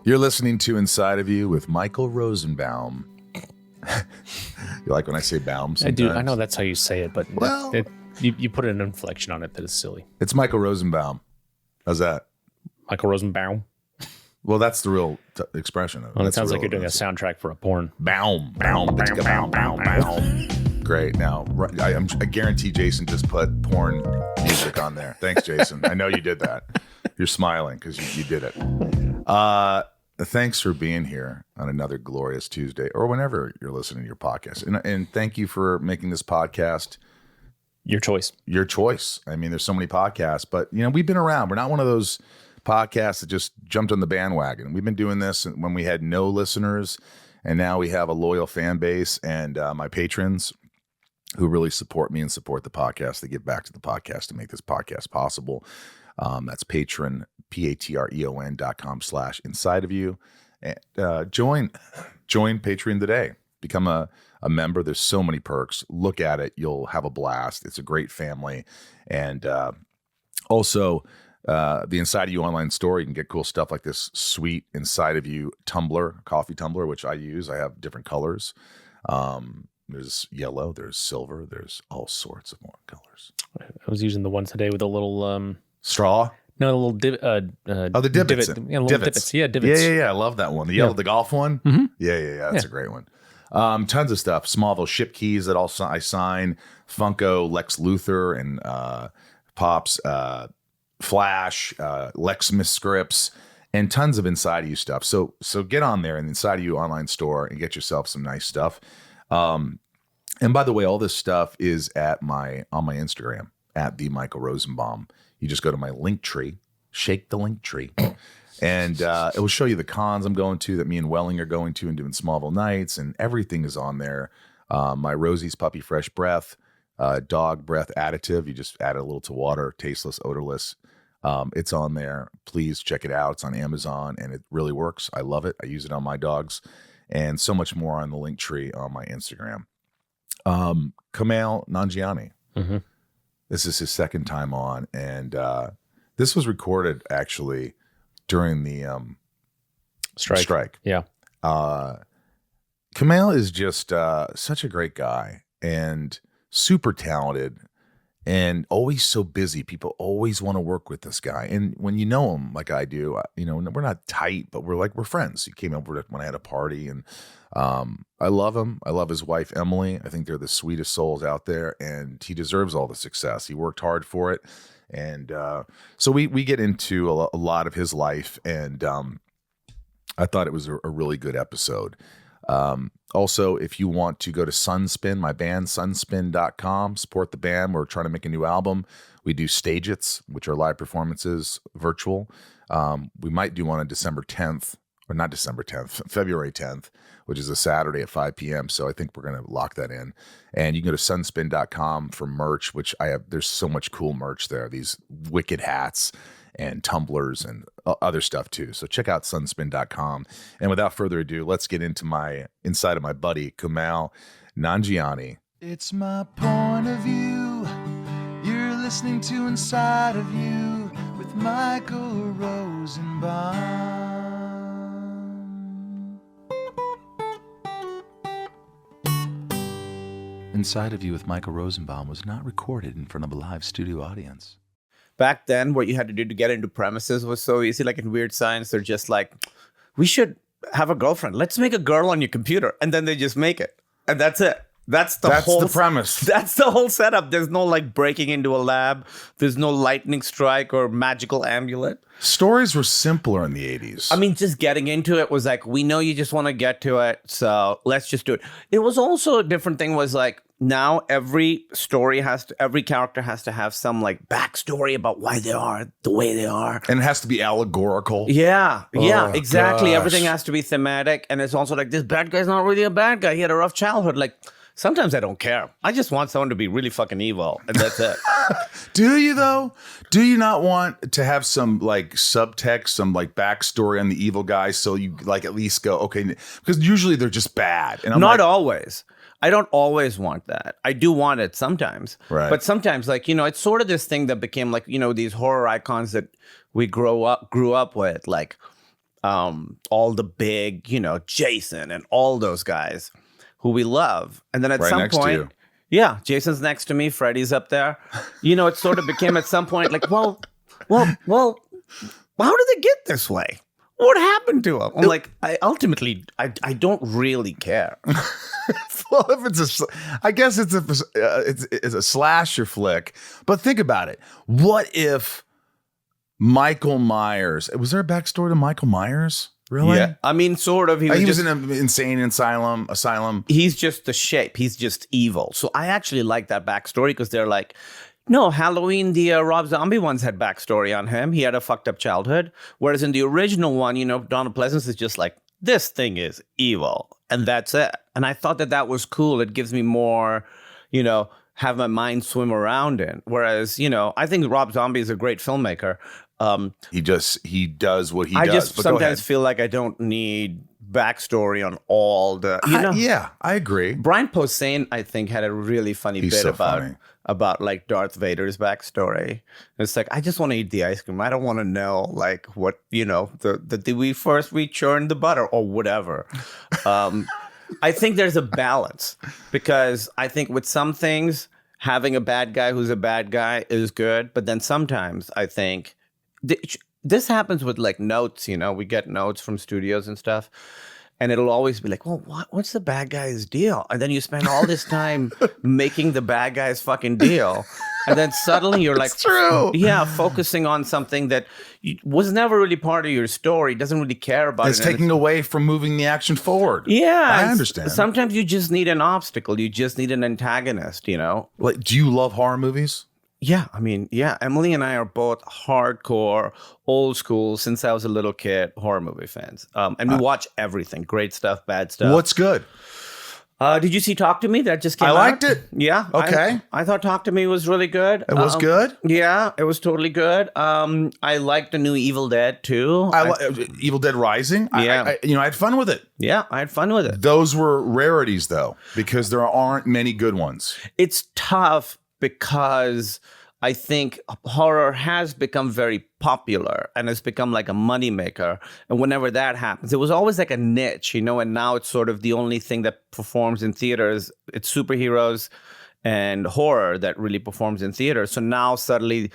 You're listening to Inside of You with Michael Rosenbaum. You like when I say Baum sometimes? I do. I know that's how you say it, but well, you put an inflection on it that is silly. It's Michael Rosenbaum. How's that? Michael Rosenbaum. Well, that's the real expression of it. Well, it sounds like you're doing a soundtrack for a porn. Baum, baum, baum, baum, baum. Great. Now, I guarantee Jason just put porn music on there. Thanks, Jason. I know you did that. You're smiling because you did it. Thanks for being here on another glorious Tuesday or whenever you're listening to your podcast. And thank you for making this podcast your choice. Your choice. I mean, there's so many podcasts, but we've been around. We're not one of those podcasts that just jumped on the bandwagon. We've been doing this when we had no listeners, and now we have a loyal fan base and my patrons who really support me and support the podcast. They give back to the podcast to make this podcast possible. That's Patreon, patreon.com/inside of you. Join Patreon today. Become a member. There's so many perks. Look at it. You'll have a blast. It's a great family. And also, the Inside of You online store, you can get cool stuff like this sweet Inside of You tumbler, coffee tumbler, which I use. I have different colors. There's yellow, there's silver, there's all sorts of more colors. I was using the one today with a little straw. No, a little the divots. Divots. Yeah, divots. Yeah. I love that one. The yellow, the golf one. Mm-hmm. Yeah. That's a great one. Tons of stuff. Smallville ship keys that I sign. Funko, Lex Luthor, and Pops, Flash, Lexmas scripts, and tons of Inside of You stuff. So get on there in the Inside of You online store and get yourself some nice stuff. And by the way, all this stuff is on my Instagram at the Michael Rosenbaum. You just go to my link tree, shake the link tree, and it will show you the cons I'm going to, that me and Welling are going to and doing Smallville nights, and everything is on there. My Rosie's Puppy Fresh Breath, dog breath additive. You just add a little to water, tasteless, odorless. It's on there. Please check it out. It's on Amazon, and it really works. I love it. I use it on my dogs. And so much more on the link tree on my Instagram. Kumail Nanjiani. Mm-hmm. This is his second time on. And this was recorded actually during the strike. Yeah. Kumail is just such a great guy and super talented and always so busy. People always want to work with this guy. And when you know him like I do, we're not tight, but we're friends. He came over when I had a party, and I love him. I love his wife, Emily. I think they're the sweetest souls out there, and he deserves all the success. He worked hard for it. And so we get into a lot of his life, and I thought it was a really good episode. Also, if you want to go to Sunspin, my band, sunspin.com, support the band. We're trying to make a new album. We do Stagets, which are live performances, virtual. We might do one on February 10th, which is a Saturday at 5 p.m. So I think we're going to lock that in. And you can go to sunspin.com for merch, which there's so much cool merch there. These wicked hats and tumblers and other stuff too. So check out sunspin.com. And without further ado, let's get into inside of my buddy, Kumail Nanjiani. It's my point of view. You're listening to Inside of You with Michael Rosenbaum. Inside of You with Michael Rosenbaum was not recorded in front of a live studio audience. Back then, what you had to do to get into premises was so easy. Like in Weird Science, they're just like, we should have a girlfriend. Let's make a girl on your computer. And then they just make it. And that's it. That's the premise. That's the whole setup. There's no like breaking into a lab. There's no lightning strike or magical amulet. Stories were simpler in the 80s. I mean, just getting into it was like, we know you just want to get to it, so let's just do it. It was also a different thing was like, now every character has to have some like backstory about why they are the way they are. And it has to be allegorical. Yeah, exactly. Gosh. Everything has to be thematic. And it's also like, this bad guy's not really a bad guy. He had a rough childhood. Like, sometimes I don't care. I just want someone to be really fucking evil, and that's it. Do you, though? Do you not want to have some, like, subtext, some, like, backstory on the evil guy so you, like, at least go, okay, because usually they're just bad. And I'm not always. I don't always want that. I do want it sometimes. Right. But sometimes, like, it's sort of this thing that became, like, these horror icons that we grew up with, like, all the big, Jason and all those guys who we love. And then at Right some next to point, you. yeah, Jason's next to me, Freddy's up there. It sort of became at some point like, well, how did they get this way? What happened to him? I'm like, I don't really care. Well, if I guess it's a slasher flick. But think about it. What if Michael Myers? Was there a backstory to Michael Myers? Really? Yeah, I mean, sort of. He was in an insane asylum. He's just the shape. He's just evil. So I actually like that backstory because they're like, no, Halloween, the Rob Zombie ones had backstory on him. He had a fucked up childhood. Whereas in the original one, Donald Pleasence is just like, this thing is evil. And that's it. And I thought that was cool. It gives me more, have my mind swim around in. Whereas, I think Rob Zombie is a great filmmaker. He does what he does. I just but sometimes feel like I don't need backstory on all the, Yeah, I agree. Brian Posehn, I think, had a really funny bit so about funny. Like Darth Vader's backstory. It's like, I just want to eat the ice cream. I don't want to know like what, did we churn the butter or whatever. I think there's a balance because I think with some things, having a bad guy who's a bad guy is good. But then sometimes I think this happens with like notes, we get notes from studios and stuff. And it'll always be like, well, what's the bad guy's deal? And then you spend all this time making the bad guy's fucking deal. And then suddenly you're like, true. Yeah, focusing on something that was never really part of your story, doesn't really care about it's taking away from moving the action forward. Yeah. I understand. Sometimes you just need an obstacle. You just need an antagonist, Like, do you love horror movies? Yeah, I mean, yeah, Emily and I are both hardcore, old school, since I was a little kid, horror movie fans. And we watch everything, great stuff, bad stuff. What's good? Did you see Talk to Me? That just came out? I liked it. Yeah. Okay. I thought Talk to Me was really good. It was good? Yeah, it was totally good. I liked the new Evil Dead, too. Evil Dead Rising. Yeah. I had fun with it. Yeah, I had fun with it. Those were rarities, though, because there aren't many good ones. It's tough because I think horror has become very popular and has become like a moneymaker. And whenever that happens, it was always like a niche, and now it's sort of the only thing that performs in theaters. It's superheroes and horror that really performs in theaters. So now suddenly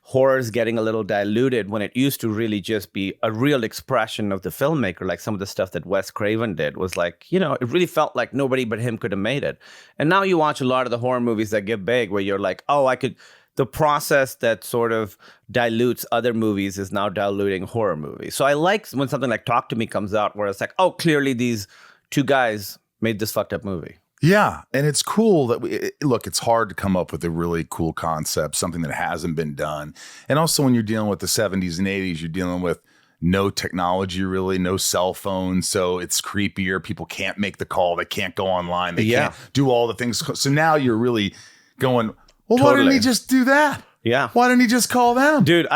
horror is getting a little diluted when it used to really just be a real expression of the filmmaker. Like some of the stuff that Wes Craven did was like, it really felt like nobody but him could have made it. And now you watch a lot of the horror movies that get big where you're like, the process that sort of dilutes other movies is now diluting horror movies. So I like when something like Talk to Me comes out where it's like, oh, clearly these two guys made this fucked up movie. Yeah, and it's cool that look, it's hard to come up with a really cool concept, something that hasn't been done. And also when you're dealing with the 70s and 80s, you're dealing with no technology really, no cell phones. So it's creepier. People can't make the call. They can't go online. They can't do all the things. So now you're really going, well, why didn't he just do that? Yeah. Why didn't he just call them? Dude,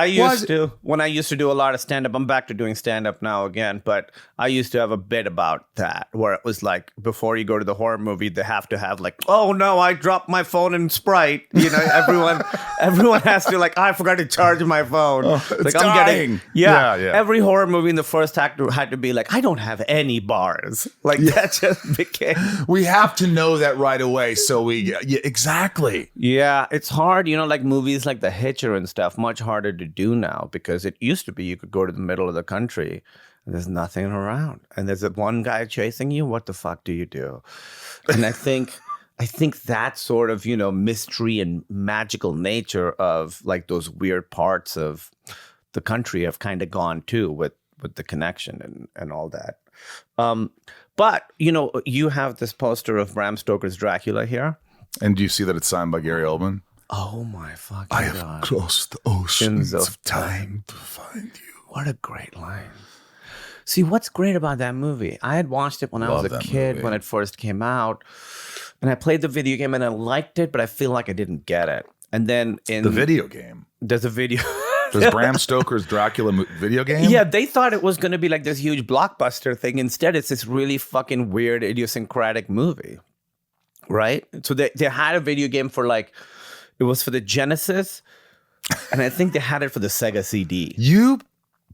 when I used to do a lot of stand-up, I'm back to doing stand-up now again, but I used to have a bit about that where it was like, before you go to the horror movie, they have to have like, oh no, I dropped my phone in Sprite. Everyone has to like, I forgot to charge my phone. It's like dying. Yeah. Every horror movie in the first act had to be like, I don't have any bars. Like that just became. We have to know that right away. So exactly. Yeah, it's hard, like movies like The Hitcher and stuff, much harder to do now because it used to be you could go to the middle of the country and there's nothing around and there's one guy chasing you. What the fuck do you do? And I think that sort of, mystery and magical nature of like those weird parts of the country have kind of gone too with the connection and all that. But, you have this poster of Bram Stoker's Dracula here. And do you see that it's signed by Gary Oldman? Oh my fucking God. I have crossed the oceans of time to find you. What a great line. See, what's great about that movie? I had watched it when I was a kid, when it first came out. And I played the video game and I liked it, but I feel like I didn't get it. And then in the video game, there's a video. There's Bram Stoker's Dracula video game? Yeah, they thought it was going to be like this huge blockbuster thing. Instead, it's this really fucking weird, idiosyncratic movie. Right? So they had a video game for like, it was for the Genesis, and I think they had it for the Sega CD. You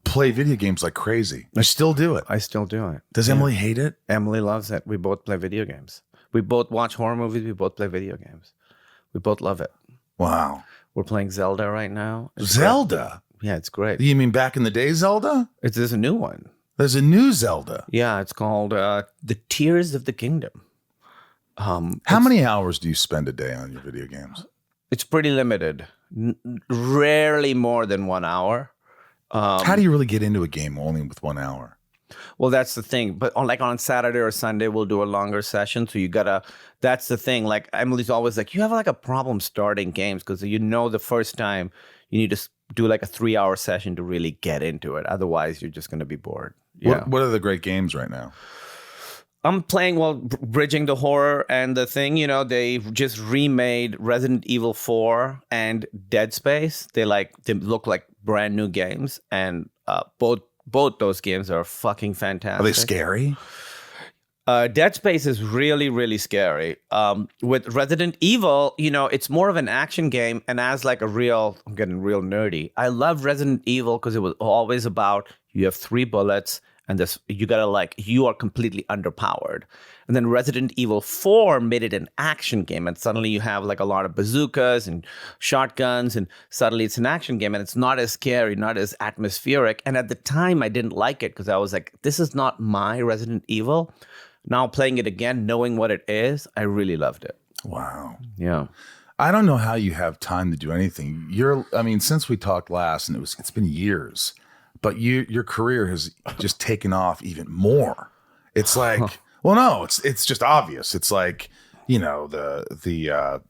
play video games like crazy. You still do it. I still do it. Does Emily hate it? Emily loves it. We both play video games. We both watch horror movies. We both play video games. We both love it. Wow. We're playing Zelda right now. It's Zelda? great. Yeah, it's great. You mean back in the day Zelda? There's a new one. There's a new Zelda. Yeah, it's called The Tears of the Kingdom. How many hours do you spend a day on your video games? It's pretty limited. Rarely more than 1 hour. How do you really get into a game only with 1 hour? Well, that's the thing. But on Saturday or Sunday, we'll do a longer session. So you gotta. That's the thing. Like Emily's always like, you have like a problem starting games because the first time you need to do like a 3-hour session to really get into it. Otherwise, you're just gonna be bored. Yeah. What are the great games right now? I'm playing, bridging the horror and the thing, they just remade Resident Evil 4 and Dead Space. They look like brand new games, and both those games are fucking fantastic. Are they scary? Dead Space is really, really scary. With Resident Evil, it's more of an action game, and I'm getting real nerdy. I love Resident Evil because it was always about you have 3 bullets, and you are completely underpowered. And then Resident Evil 4 made it an action game, and suddenly you have like a lot of bazookas and shotguns, and suddenly it's an action game, and it's not as scary, not as atmospheric. And at the time, I didn't like it because I was like, this is not my Resident Evil. Now playing it again, knowing what it is, I really loved it. Wow. Yeah. I don't know how you have time to do anything. Since we talked last, and it's been years, but your career has just taken off even more. It's like, it's just obvious. It's like, the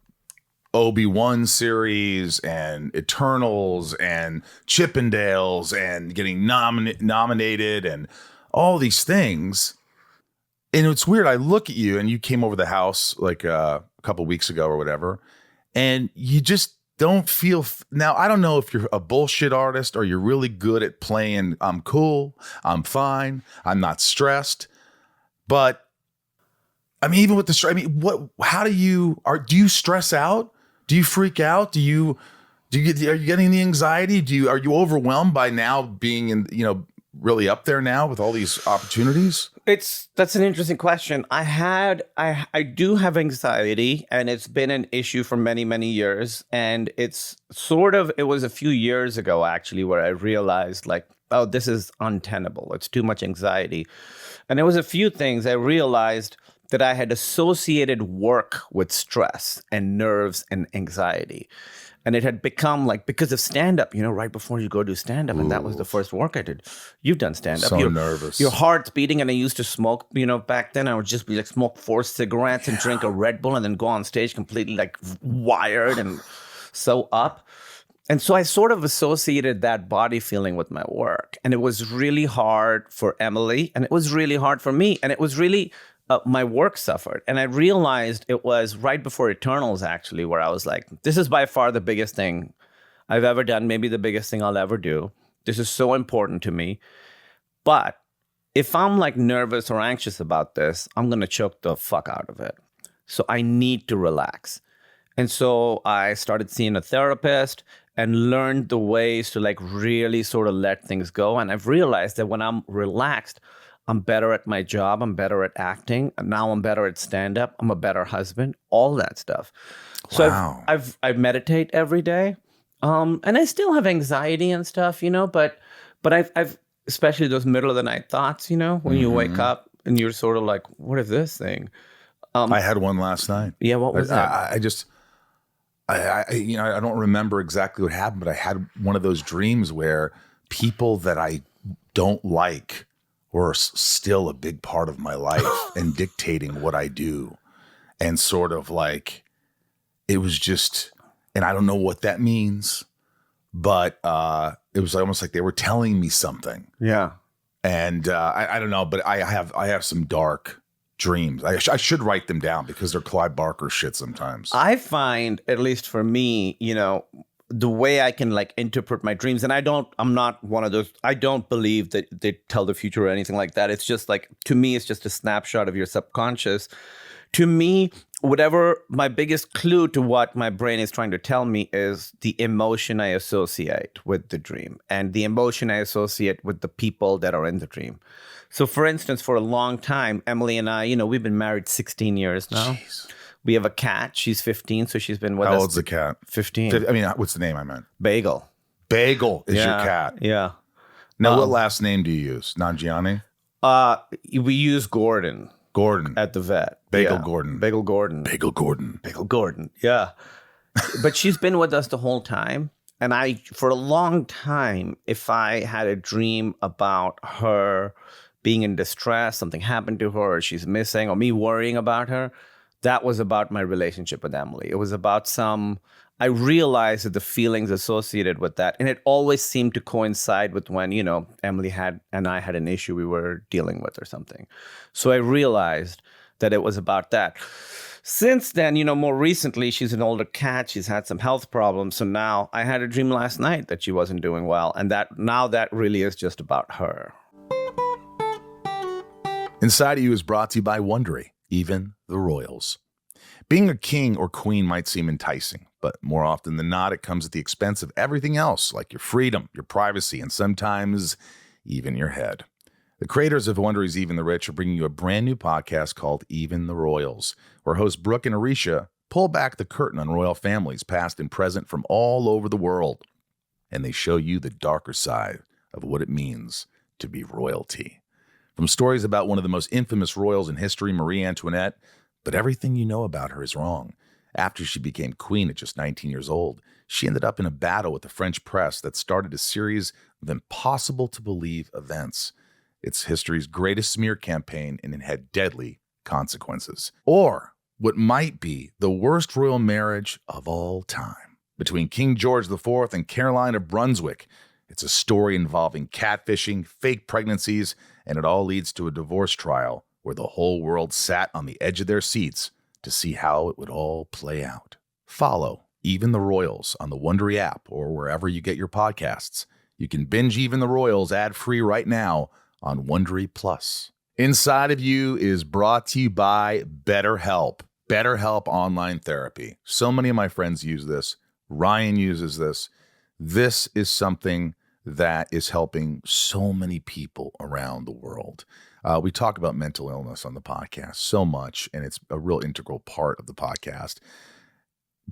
Obi-Wan series and Eternals and Chippendales and getting nominated and all these things. And it's weird. I look at you, and you came over the house like a couple weeks ago or whatever, and you just don't feel now. I don't know if you're a bullshit artist or you're really good at playing. I'm cool. I'm fine. I'm not stressed. But I mean, even with the stress, how do you stress out? Do you freak out? Are you getting the anxiety? Are you overwhelmed by now being in, really up there now with all these opportunities? That's an interesting question. I do have anxiety, and it's been an issue for many, many years. And it was a few years ago actually where I realized like, oh, this is untenable. It's too much anxiety. And there was a few things I realized that I had associated work with stress and nerves and anxiety. And it had become like, because of stand-up, right before you go do stand-up, and that was the first work I did. You've done stand-up. So nervous. Your heart's beating, and I used to smoke, back then I would just be like smoke 4 cigarettes and drink a Red Bull and then go on stage completely like wired and so up. And so I sort of associated that body feeling with my work. And it was really hard for Emily, and it was really hard for me. And it was really... my work suffered. And I realized it was right before Eternals, actually, where I was like, this is by far the biggest thing I've ever done, maybe the biggest thing I'll ever do. This is so important to me. But if I'm like nervous or anxious about this, I'm going to choke the fuck out of it. So I need to relax. And so I started seeing a therapist and learned the ways to like really sort of let things go. And I've realized that when I'm relaxed, I'm better at my job. I'm better at acting. And now I'm better at stand-up. I'm a better husband. All that stuff. So wow. I meditate every day, and I still have anxiety and stuff, But I've especially those middle of the night thoughts, when you wake up and you're sort of like, what is this thing? I had one last night. Yeah, what was that? I don't remember exactly what happened, but I had one of those dreams where people that I don't like were still a big part of my life and dictating what I do. And sort of like, it was just, and I don't know what that means, but it was almost like they were telling me something. Yeah. And I don't know, but I have some dark dreams. I should write them down because they're Clive Barker shit sometimes. I find, at least for me, the way I can like interpret my dreams, and I'm not one of those, I don't believe that they tell the future or anything like that. It's just like, to me, it's just a snapshot of your subconscious To me, whatever my biggest clue to what my brain is trying to tell me is the emotion I associate with the dream and the emotion I associate with the people that are in the dream. So for instance, for a long time, Emily and I, we've been married 16 years now. Jeez. We have a cat. She's 15, so she's been with us. How old's the cat? 15. I mean, what's the name I meant? Bagel. Bagel is your cat. Yeah. Now, what last name do you use? Nanjiani? We use Gordon. Gordon. At the vet. Bagel Gordon. Bagel Gordon. Bagel Gordon. Bagel Gordon. Yeah. But she's been with us the whole time. And for a long time, if I had a dream about her being in distress, something happened to her, or she's missing, or me worrying about her, that was about my relationship with Emily. It was about I realized that the feelings associated with that, and it always seemed to coincide with when, Emily and I had an issue we were dealing with or something. So I realized that it was about that. Since then, more recently, she's an older cat. She's had some health problems. So now I had a dream last night that she wasn't doing well. And that really is just about her. Inside of You is brought to you by Wondery, even the royals. Being a king or queen might seem enticing, but more often than not, it comes at the expense of everything else, like your freedom, your privacy, and sometimes even your head. The creators of Wondery's Even the Rich are bringing you a brand new podcast called Even the Royals, where hosts Brooke and Arisha pull back the curtain on royal families, past and present, from all over the world, and they show you the darker side of what it means to be royalty. From stories about one of the most infamous royals in history, Marie Antoinette, but everything you know about her is wrong. After she became queen at just 19 years old, she ended up in a battle with the French press that started a series of impossible-to-believe events. It's history's greatest smear campaign, and it had deadly consequences. Or what might be the worst royal marriage of all time. Between King George IV and Caroline of Brunswick, it's a story involving catfishing, fake pregnancies, and it all leads to a divorce trial where the whole world sat on the edge of their seats to see how it would all play out. Follow Even the Royals on the Wondery app or wherever you get your podcasts. You can binge Even the Royals ad-free right now on Wondery Plus. Inside of You is brought to you by Betterhelp. Betterhelp online therapy. So many of my friends use this. Ryan uses this. This is something that is helping so many people around the world. We talk about mental illness on the podcast so much, and it's a real integral part of the podcast.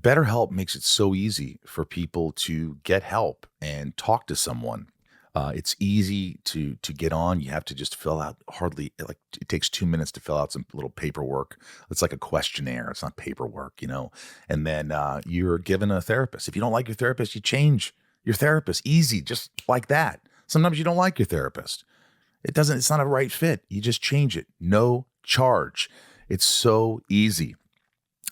BetterHelp makes it so easy for people to get help and talk to someone. It's easy to get on. You have to just fill out it takes 2 minutes to fill out some little paperwork. It's like a questionnaire. It's not paperwork, and then you're given a therapist. If you don't like your therapist, you change your therapist. Easy, just like that. Sometimes you don't like your therapist. It's not a right fit. You just change it. No charge. It's so easy.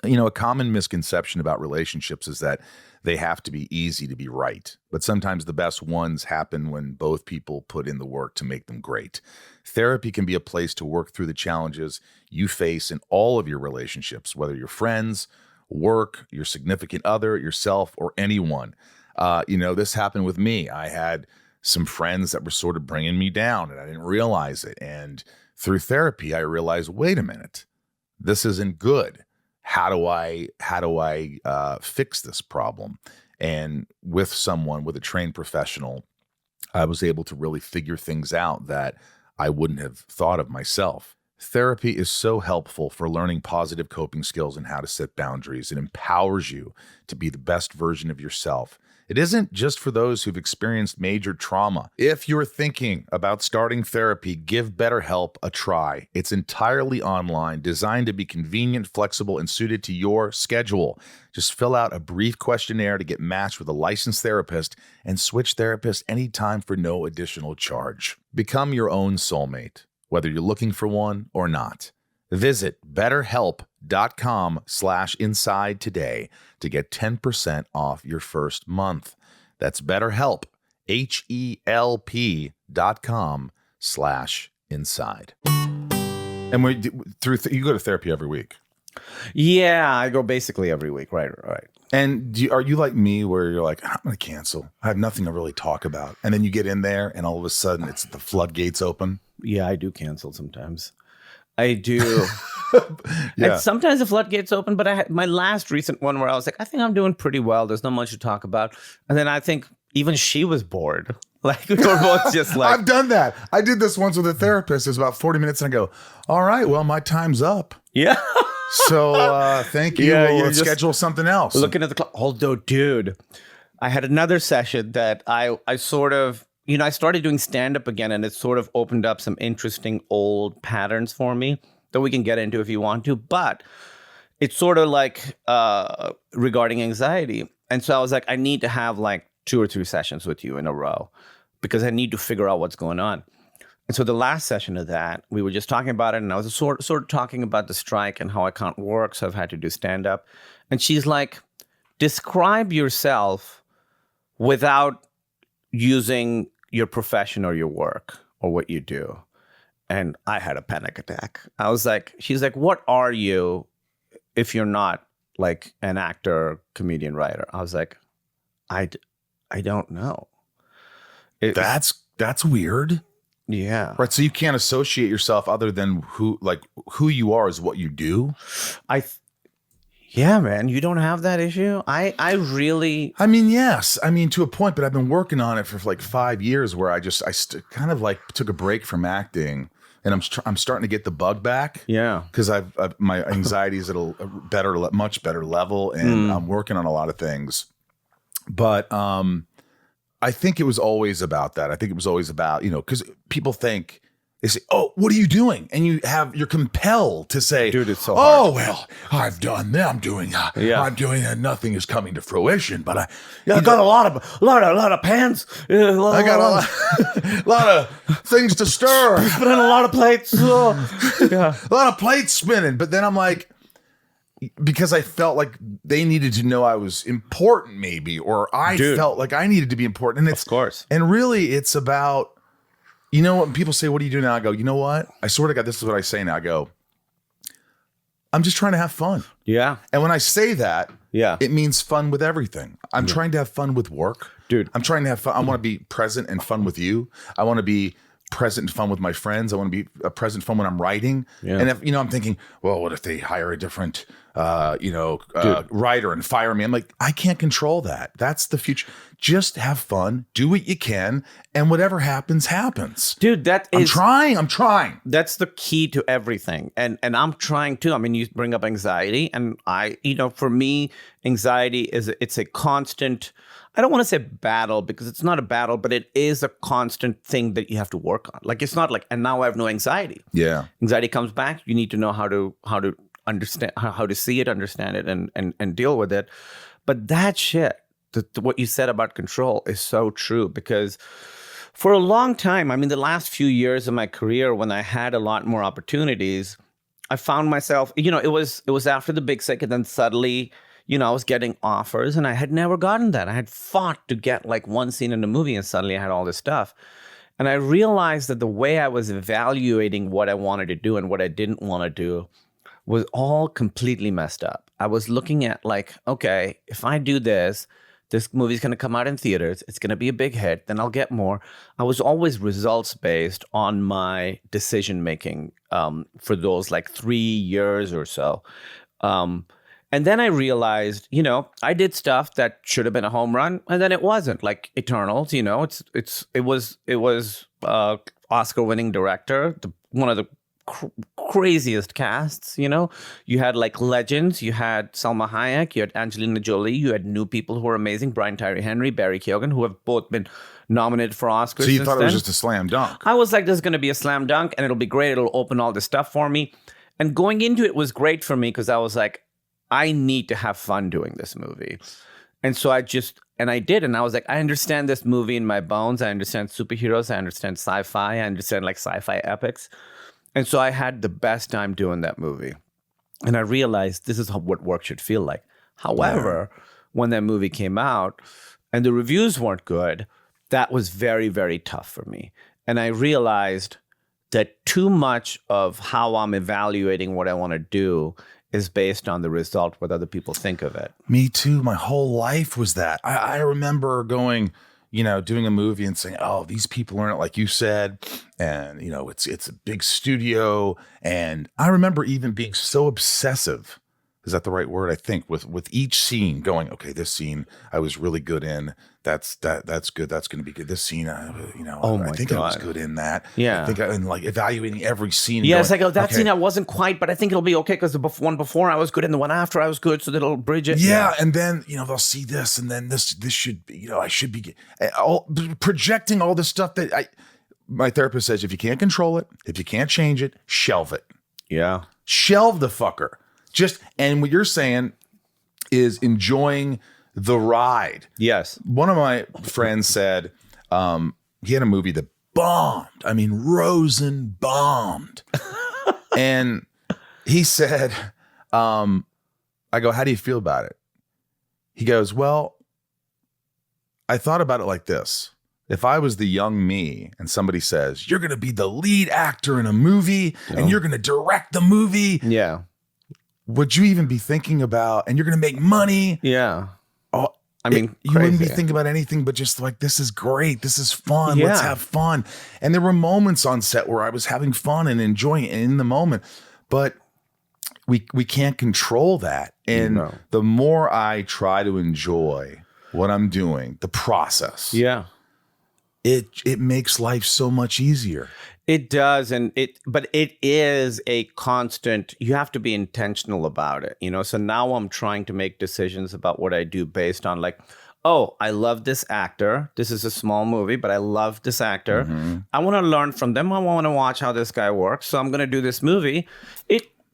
A common misconception about relationships is that they have to be easy to be right. But sometimes the best ones happen when both people put in the work to make them great. Therapy can be a place to work through the challenges you face in all of your relationships, whether you're friends, work, your significant other, yourself, or anyone. This happened with me. I had some friends that were sort of bringing me down, and I didn't realize it. And through therapy, I realized, wait a minute, this isn't good. How do I fix this problem? And with a trained professional, I was able to really figure things out that I wouldn't have thought of myself. Therapy is so helpful for learning positive coping skills and how to set boundaries. It empowers you to be the best version of yourself. It isn't just for those who've experienced major trauma. If you're thinking about starting therapy, give BetterHelp a try. It's entirely online, designed to be convenient, flexible, and suited to your schedule. Just fill out a brief questionnaire to get matched with a licensed therapist and switch therapists anytime for no additional charge. Become your own soulmate, whether you're looking for one or not. Visit betterhelp.com/inside today to get 10% off your first month. That's BetterHelp, HELP.com/inside. And you go to therapy every week? Yeah, I go basically every week. Right. And are you like me where you're like, I'm going to cancel. I have nothing to really talk about. And then you get in there and all of a sudden it's the floodgates open? Yeah, I do cancel sometimes. I do. And sometimes the floodgates open, but I had my last recent one where I was like, I think I'm doing pretty well. There's not much to talk about. And then I think even she was bored. Like we were both just like, I've done that. I did this once with a therapist. It was about 40 minutes, and I go, all right, well, my time's up. yeah. So thank you. Yeah, we'll you're just schedule something else. Looking at the clock. Although, dude, I had another session that I sort of, I started doing stand-up again, and it sort of opened up some interesting old patterns for me that we can get into if you want to. But it's sort of like regarding anxiety. And so I was like, I need to have like 2 or 3 sessions with you in a row because I need to figure out what's going on. And so the last session of that, we were just talking about it, and I was sort of talking about the strike and how I can't work, so I've had to do stand-up. And she's like, describe yourself without using your profession or your work or what you do. And I had a panic attack. I was like, she's like, what are you if you're not like an actor, comedian, writer? I was like, I don't know. That's weird. Yeah. Right. So you can't associate yourself other than who you are is what you do. Yeah, man, you don't have that issue. I mean, yes. I mean, to a point, but I've been working on it for like 5 years where I kind of like took a break from acting, and I'm starting to get the bug back. Yeah. Because my anxiety is at a much better level, and I'm working on a lot of things. But I think it was always about that. I think it was always about, because people think, they say, oh, what are you doing? And you're compelled to say, dude, it's so hard. Oh, well, I've done that. I'm doing that. Nothing is coming to fruition, but I got a lot of pans. I got a lot of things to stir. Spinning a lot of plates. A lot of plates spinning. But then I'm like, because I felt like they needed to know I was important, maybe, or I felt like I needed to be important. And of course. And really, it's about, when people say, what do you do now? I go, you know what? I sort of got, this is what I say now. I go, I'm just trying to have fun. Yeah. And when I say that, it means fun with everything. I'm trying to have fun with work. Dude. I'm trying to have fun. I want to be present and fun with you. I want to be present and fun with my friends. I want to be present and fun when I'm writing. Yeah. And if, I'm thinking, well, what if they hire a different, writer and fire me? I'm like, I can't control that. That's the future. Just have fun, do what you can, and whatever happens, happens. Dude, I'm trying. That's the key to everything. And I'm trying too. I mean, you bring up anxiety, and for me, anxiety it's a constant, I don't want to say battle because it's not a battle, but it is a constant thing that you have to work on. Like, it's not like, and now I have no anxiety. Yeah. Anxiety comes back. You need to know how to understand, how to see it, understand it, and deal with it. But that shit, what you said about control is so true, because for a long time, I mean, the last few years of my career, when I had a lot more opportunities, I found myself, it was after the big sick, and then suddenly, I was getting offers, and I had never gotten that. I had fought to get like one scene in a movie, and suddenly I had all this stuff. And I realized that the way I was evaluating what I wanted to do and what I didn't want to do was all completely messed up. I was looking at like, okay, if I do this movie's going to come out in theaters. It's going to be a big hit. Then I'll get more. I was always results based on my decision making for those like 3 years or so. And then I realized, I did stuff that should have been a home run, and then it wasn't. Like Eternals, it was Oscar-winning director, one of the craziest casts. You had like legends. You had Salma Hayek. You had Angelina Jolie. You had new people who were amazing: Brian Tyree Henry, Barry Keoghan, who have both been nominated for Oscars. So you thought it was just a slam dunk? I was like, this is going to be a slam dunk, and it'll be great. It'll open all this stuff for me. And going into it was great for me because I was like, I need to have fun doing this movie. And so I did. And I was like, I understand this movie in my bones. I understand superheroes. I understand sci-fi. I understand like sci-fi epics. And so I had the best time doing that movie. And I realized this is what work should feel like. However, when that movie came out and the reviews weren't good, that was very, very tough for me. And I realized that too much of how I'm evaluating what I want to do is based on the result, what other people think of it. Me too. My whole life was that. I remember going, doing a movie and saying, oh, these people are in it, like you said, and it's a big studio. And I remember even being so obsessive. Is that the right word? I think with each scene going, okay, this scene I was really good in. That's good. That's going to be good. This scene, I think I was good in that. Yeah. I think and like evaluating every scene. Yeah, it's like, that scene I wasn't quite, but I think it'll be okay because the one before I was good and the one after I was good, so that'll bridge it. Yeah, and then they'll see this, and then this should be, I should be projecting all this stuff that my therapist says, if you can't control it, if you can't change it, shelve it. Yeah. Shelve the fucker. And what you're saying is enjoying the ride. Yes. One of my friends said he had a movie that bombed. I mean, Rosen bombed. And he said, I go, how do you feel about it? He goes, well, I thought about it like this. If I was the young me and somebody says, you're going to be the lead actor in a movie and you're going to direct the movie. Yeah. Would you even be thinking about, and you're going to make money? Yeah. Oh, I mean, you wouldn't be thinking about anything but just like, this is great. This is fun. Yeah. Let's have fun. And there were moments on set where I was having fun and enjoying it in the moment, but we can't control that. And the more I try to enjoy what I'm doing, the process, it makes life so much easier. It does, but it is a constant. You have to be intentional about it, So now I'm trying to make decisions about what I do based on like, oh, I love this actor. This is a small movie, but I love this actor. Mm-hmm. I want to learn from them. I want to watch how this guy works. So I'm going to do this movie.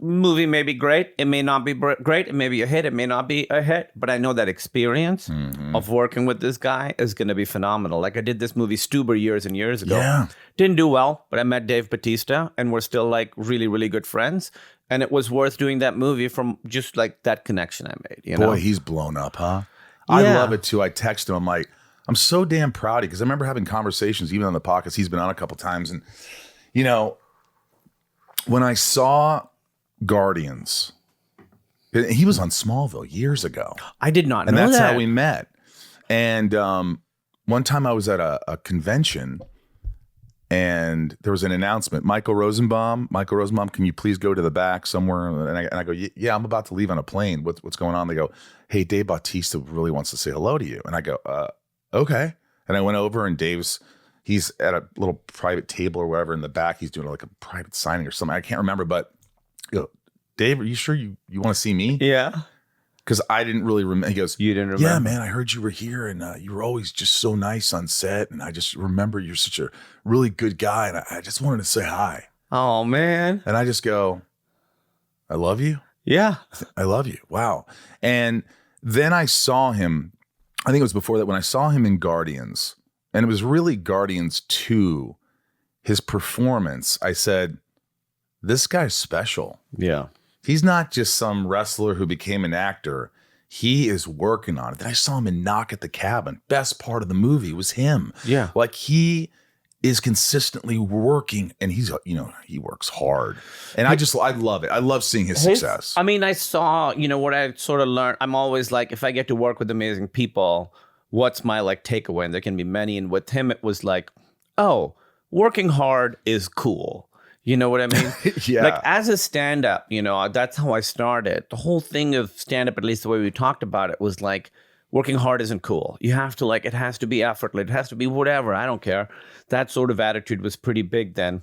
Movie may be great. It may not be great. It may be a hit. It may not be a hit. But I know that experience of working with this guy is going to be phenomenal. Like I did this movie Stuber years and years ago. Yeah. Didn't do well, but I met Dave Bautista and we're still like really, really good friends. And it was worth doing that movie from just like that connection I made. Boy, he's blown up, huh? Yeah. I love it too. I text him. I'm like, I'm so damn proud of you because I remember having conversations even on the podcast. He's been on a couple times. And, when I saw Guardians, he was on Smallville years ago. I did not know that. And that's how we met. And one time I was at a convention and there was an announcement. Michael Rosenbaum, can you please go to the back somewhere? And I go, yeah, I'm about to leave on a plane. What's going on? They go, hey, Dave Bautista really wants to say hello to you. And I go, okay. And I went over and he's at a little private table or whatever in the back. He's doing like a private signing or something. I can't remember, but Dave, are you sure you want to see me? Yeah. Because I didn't really remember. He goes, you didn't remember? Yeah, man, I heard you were here and you were always just so nice on set. And I just remember you're such a really good guy. And I just wanted to say hi. Oh, man. And I just go, I love you. Yeah. I love you. Wow. And then I saw him, I think it was before that, when I saw him in Guardians, and it was really Guardians 2, his performance, I said, this guy's special. Yeah. He's not just some wrestler who became an actor. He is working on it. Then I saw him in Knock at the Cabin. Best part of the movie was him. Yeah. Like he is consistently working and he works hard. And I love it. I love seeing his success. I mean, I saw, what I sort of learned. I'm always like, if I get to work with amazing people, what's my like takeaway? And there can be many. And with him, it was like, oh, working hard is cool. You know what I mean? Yeah. Like as a stand-up, that's how I started. The whole thing of stand-up, at least the way we talked about it, was like working hard isn't cool. You have to it has to be effortless. It has to be whatever. I don't care. That sort of attitude was pretty big then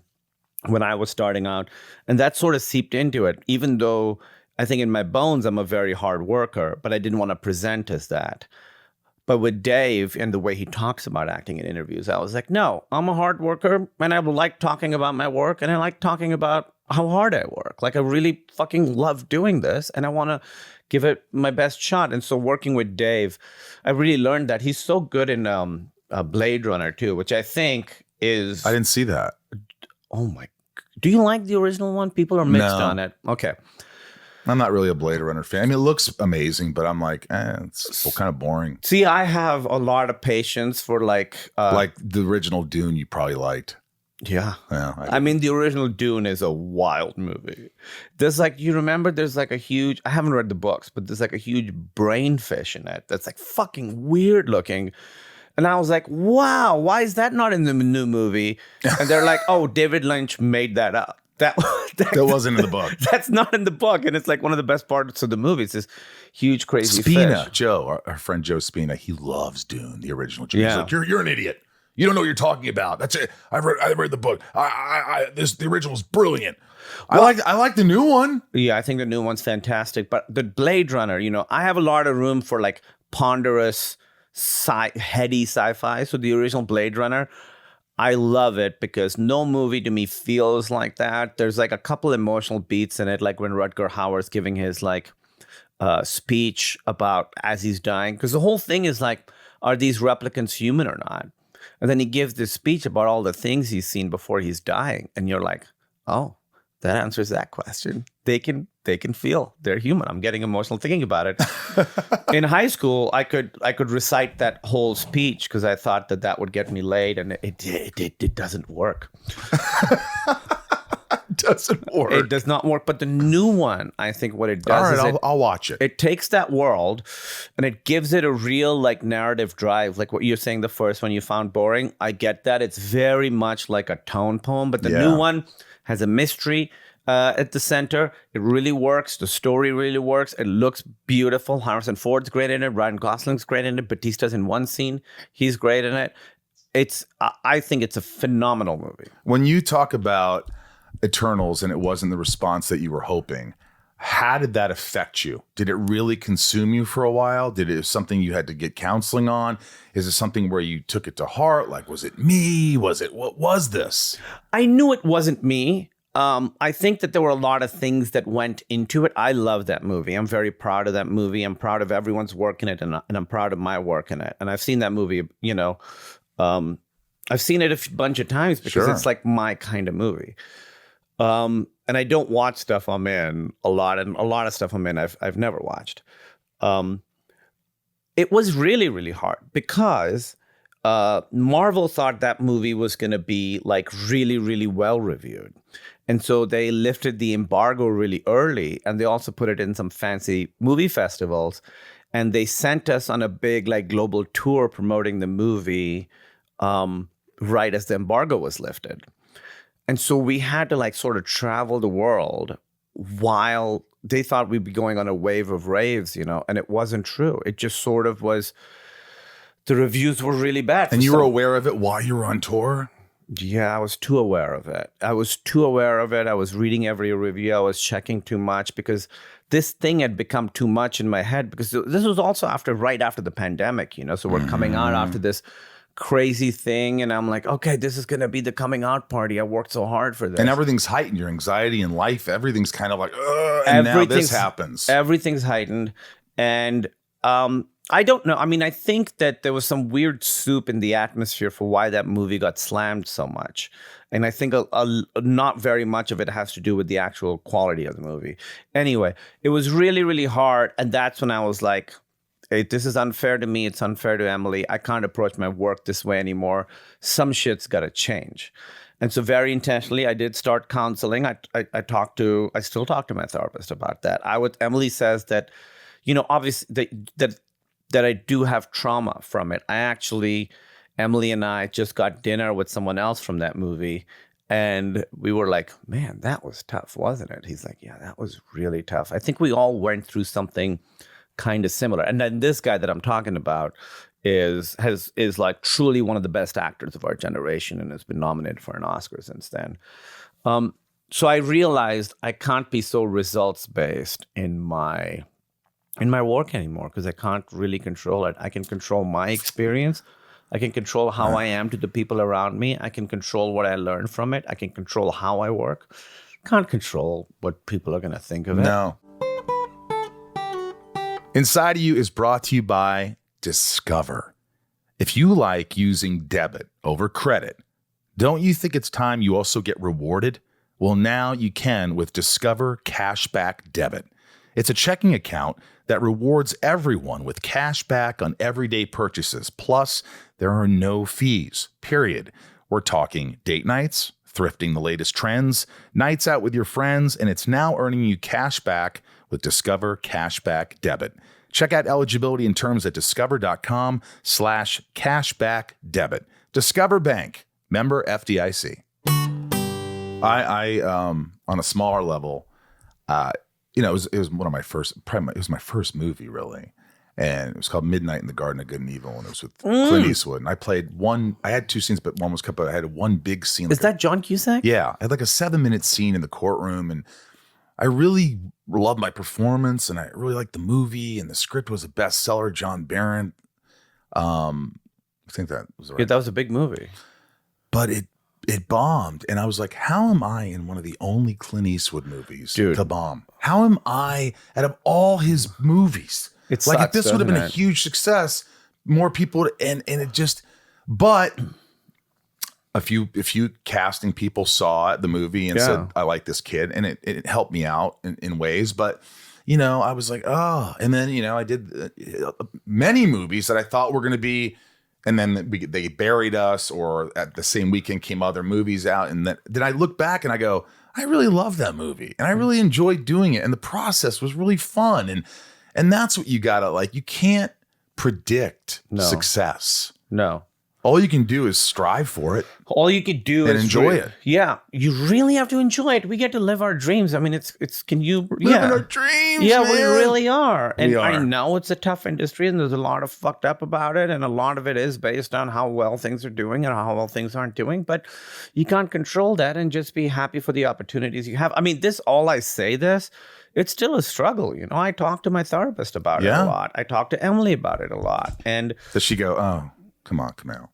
when I was starting out. And that sort of seeped into it, even though I think in my bones, I'm a very hard worker, but I didn't want to present as that. But with Dave and the way he talks about acting in interviews, I was like, no, I'm a hard worker and I like talking about my work and I like talking about how hard I work. Like I really fucking love doing this and I want to give it my best shot. And so working with Dave, I really learned that he's so good in Blade Runner too, which I think is... I didn't see that. Oh my... Do you like the original one? People are mixed on it. Okay. I'm not really a Blade Runner fan. I mean, it looks amazing, but I'm like, it's so kind of boring. See, I have a lot of patience for like the original Dune you probably liked. Yeah. I mean, the original Dune is a wild movie. There's you remember there's like a huge, I haven't read the books, but there's like a huge brain fish in it that's like fucking weird looking. And I was like, wow, why is that not in the new movie? And they're like, oh, David Lynch made that up. That wasn't in the book. That's not in the book. And it's like one of the best parts of the movie. It's this huge, crazy Spina, fish. Joe, our friend Joe Spina, he loves Dune, the original. He's Yeah. like, you're an idiot. You don't know what you're talking about. That's it. I read the book. The original's brilliant. I like the new one. Yeah, I think the new one's fantastic. But the Blade Runner, I have a lot of room for like ponderous, heady sci-fi. So the original Blade Runner, I love it because no movie to me feels like that. There's like a couple emotional beats in it, like when Rutger Hauer's giving his like speech about as he's dying. Because the whole thing is like, are these replicants human or not? And then he gives this speech about all the things he's seen before he's dying. And you're like, oh, that answers that question. They can feel. They're human. I'm getting emotional thinking about it. In high school, I could recite that whole speech because I thought that would get me laid, and it doesn't work. It doesn't work. It does not work. But the new one, I think what it does is I'll watch it. It takes that world and it gives it a real like narrative drive. Like what you're saying, the first one you found boring. I get that. It's very much like a tone poem, but the new one has a mystery at the center. It really works. The story really works. It looks beautiful. Harrison Ford's great in it. Ryan Gosling's great in it. Bautista's in one scene. He's great in it. I think it's a phenomenal movie. When you talk about Eternals and it wasn't the response that you were hoping, how did that affect you? Did it really consume you for a while? Did it something you had to get counseling on? Is it something where you took it to heart? Like, was it me? What was this? I knew it wasn't me. I think that there were a lot of things that went into it. I love that movie. I'm very proud of that movie. I'm proud of everyone's work in it, and I'm proud of my work in it. And I've seen that movie, I've seen it a bunch of times because it's like my kind of movie. And I don't watch stuff I'm in a lot, and a lot of stuff I'm in I've never watched. It was really, really hard because Marvel thought that movie was going to be like really, really well reviewed. And so they lifted the embargo really early, and they also put it in some fancy movie festivals. And they sent us on a big like global tour promoting the movie right as the embargo was lifted. And so we had to like sort of travel the world while they thought we'd be going on a wave of raves, and it wasn't true. It just sort of was, the reviews were really bad. And you were aware of it while you were on tour? Yeah, I was too aware of it. I was reading every review. I was checking too much because this thing had become too much in my head, because this was also right after the pandemic, so we're coming out after this crazy thing, and I'm like, okay, this is gonna be the coming out party. I worked so hard for this, and everything's heightened. Your anxiety in life, everything's kind of like, and now this happens. Everything's heightened, and I don't know. I mean, I think that there was some weird soup in the atmosphere for why that movie got slammed so much, and I think not very much of it has to do with the actual quality of the movie. Anyway, it was really, really hard, and that's when I was like, hey, this is unfair to me. It's unfair to Emily. I can't approach my work this way anymore. Some shit's got to change. And so very intentionally, I did start counseling. I still talk to my therapist about that. Emily says that, obviously that I do have trauma from it. Emily and I just got dinner with someone else from that movie. And we were like, man, that was tough, wasn't it? He's like, yeah, that was really tough. I think we all went through something kind of similar. And then this guy that I'm talking about is like truly one of the best actors of our generation and has been nominated for an Oscar since then. So I realized I can't be so results based in my work anymore, because I can't really control it. I can control my experience. I can control how I am to the people around me. I can control what I learn from it. I can control how I work. Can't control what people are going to think of it. No. Inside of You is brought to you by Discover. If you like using debit over credit, don't you think it's time you also get rewarded? Well, now you can with Discover Cashback Debit. It's a checking account that rewards everyone with cash back on everyday purchases. Plus, there are no fees, period. We're talking date nights, thrifting the latest trends, nights out with your friends, and it's now earning you cash back with Discover Cashback Debit. Check out eligibility and terms at discover.com/cashbackdebit. Discover Bank, member FDIC. I on a smaller level, it was one of my first, it was my first movie really. And it was called Midnight in the Garden of Good and Evil. And it was with Clint Eastwood. And I played I had 2 scenes, but one was cut, but I had one big scene. Is that John Cusack? Yeah. I had like a 7-minute scene in the courtroom. And I really loved my performance. And I really liked the movie. And the script was a bestseller, John Barron. I think that was right. Yeah, that was a big movie. But it bombed. And I was like, how am I in one of the only Clint Eastwood movies to bomb? How am I, out of all his movies? It's like if this would have been a huge success, more people would, and it just, but a few casting people saw the movie and said, I like this kid, and it helped me out in ways. But I was like, oh, and then I did many movies that I thought were going to be, and then they buried us, or at the same weekend came other movies out, and then I look back and I go, I really love that movie, and I really enjoyed doing it, and the process was really fun, and that's what you gotta like. You can't predict success. No. All you can do is strive for it. All you can do is enjoy it. Yeah. You really have to enjoy it. We get to live our dreams. I mean, can you living our dreams? Yeah, man. we really are. And we are. I know it's a tough industry and there's a lot of fucked up about it. And a lot of it is based on how well things are doing and how well things aren't doing. But you can't control that and just be happy for the opportunities you have. I mean, it's still a struggle. I talk to my therapist about it a lot. I talk to Emily about it a lot. And does she go, oh, come on, Kumail?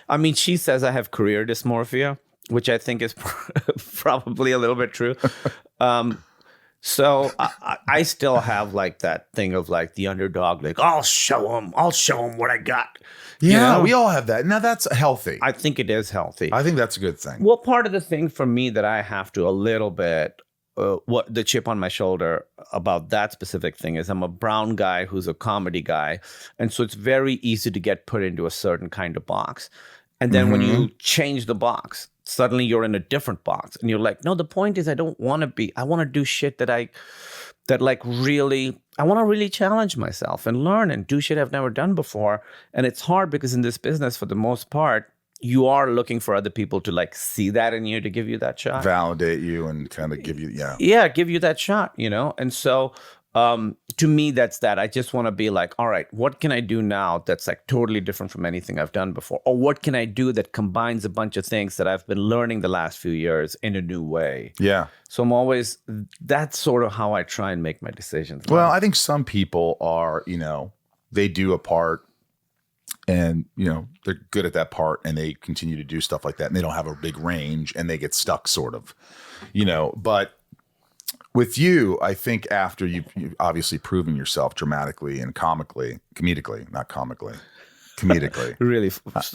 I mean, she says I have career dysmorphia, which I think is probably a little bit true. So I still have like that thing of like the underdog, like I'll show them what I got. Yeah, we all have that. Now that's healthy. I think it is healthy. I think that's a good thing. Well, part of the thing for me that I have to a little bit, what the chip on my shoulder about that specific thing is I'm a brown guy who's a comedy guy. And so it's very easy to get put into a certain kind of box. And then when you change the box, suddenly you're in a different box. And you're like, no, the point is I want to do shit I want to really challenge myself and learn and do shit I've never done before. And it's hard because in this business, for the most part, you are looking for other people to like see that in you, to give you that shot, validate you, and kind of give you, give you that shot, And so, to me, that's that. I just want to be like, all right, what can I do now that's like totally different from anything I've done before, or what can I do that combines a bunch of things that I've been learning the last few years in a new way? Yeah. So that's sort of how I try and make my decisions. Well, I think some people are, they do a part. And, they're good at that part and they continue to do stuff like that. And they don't have a big range and they get stuck sort of, But with you, I think after you've obviously proven yourself dramatically and comedically, not comically, comedically. Really?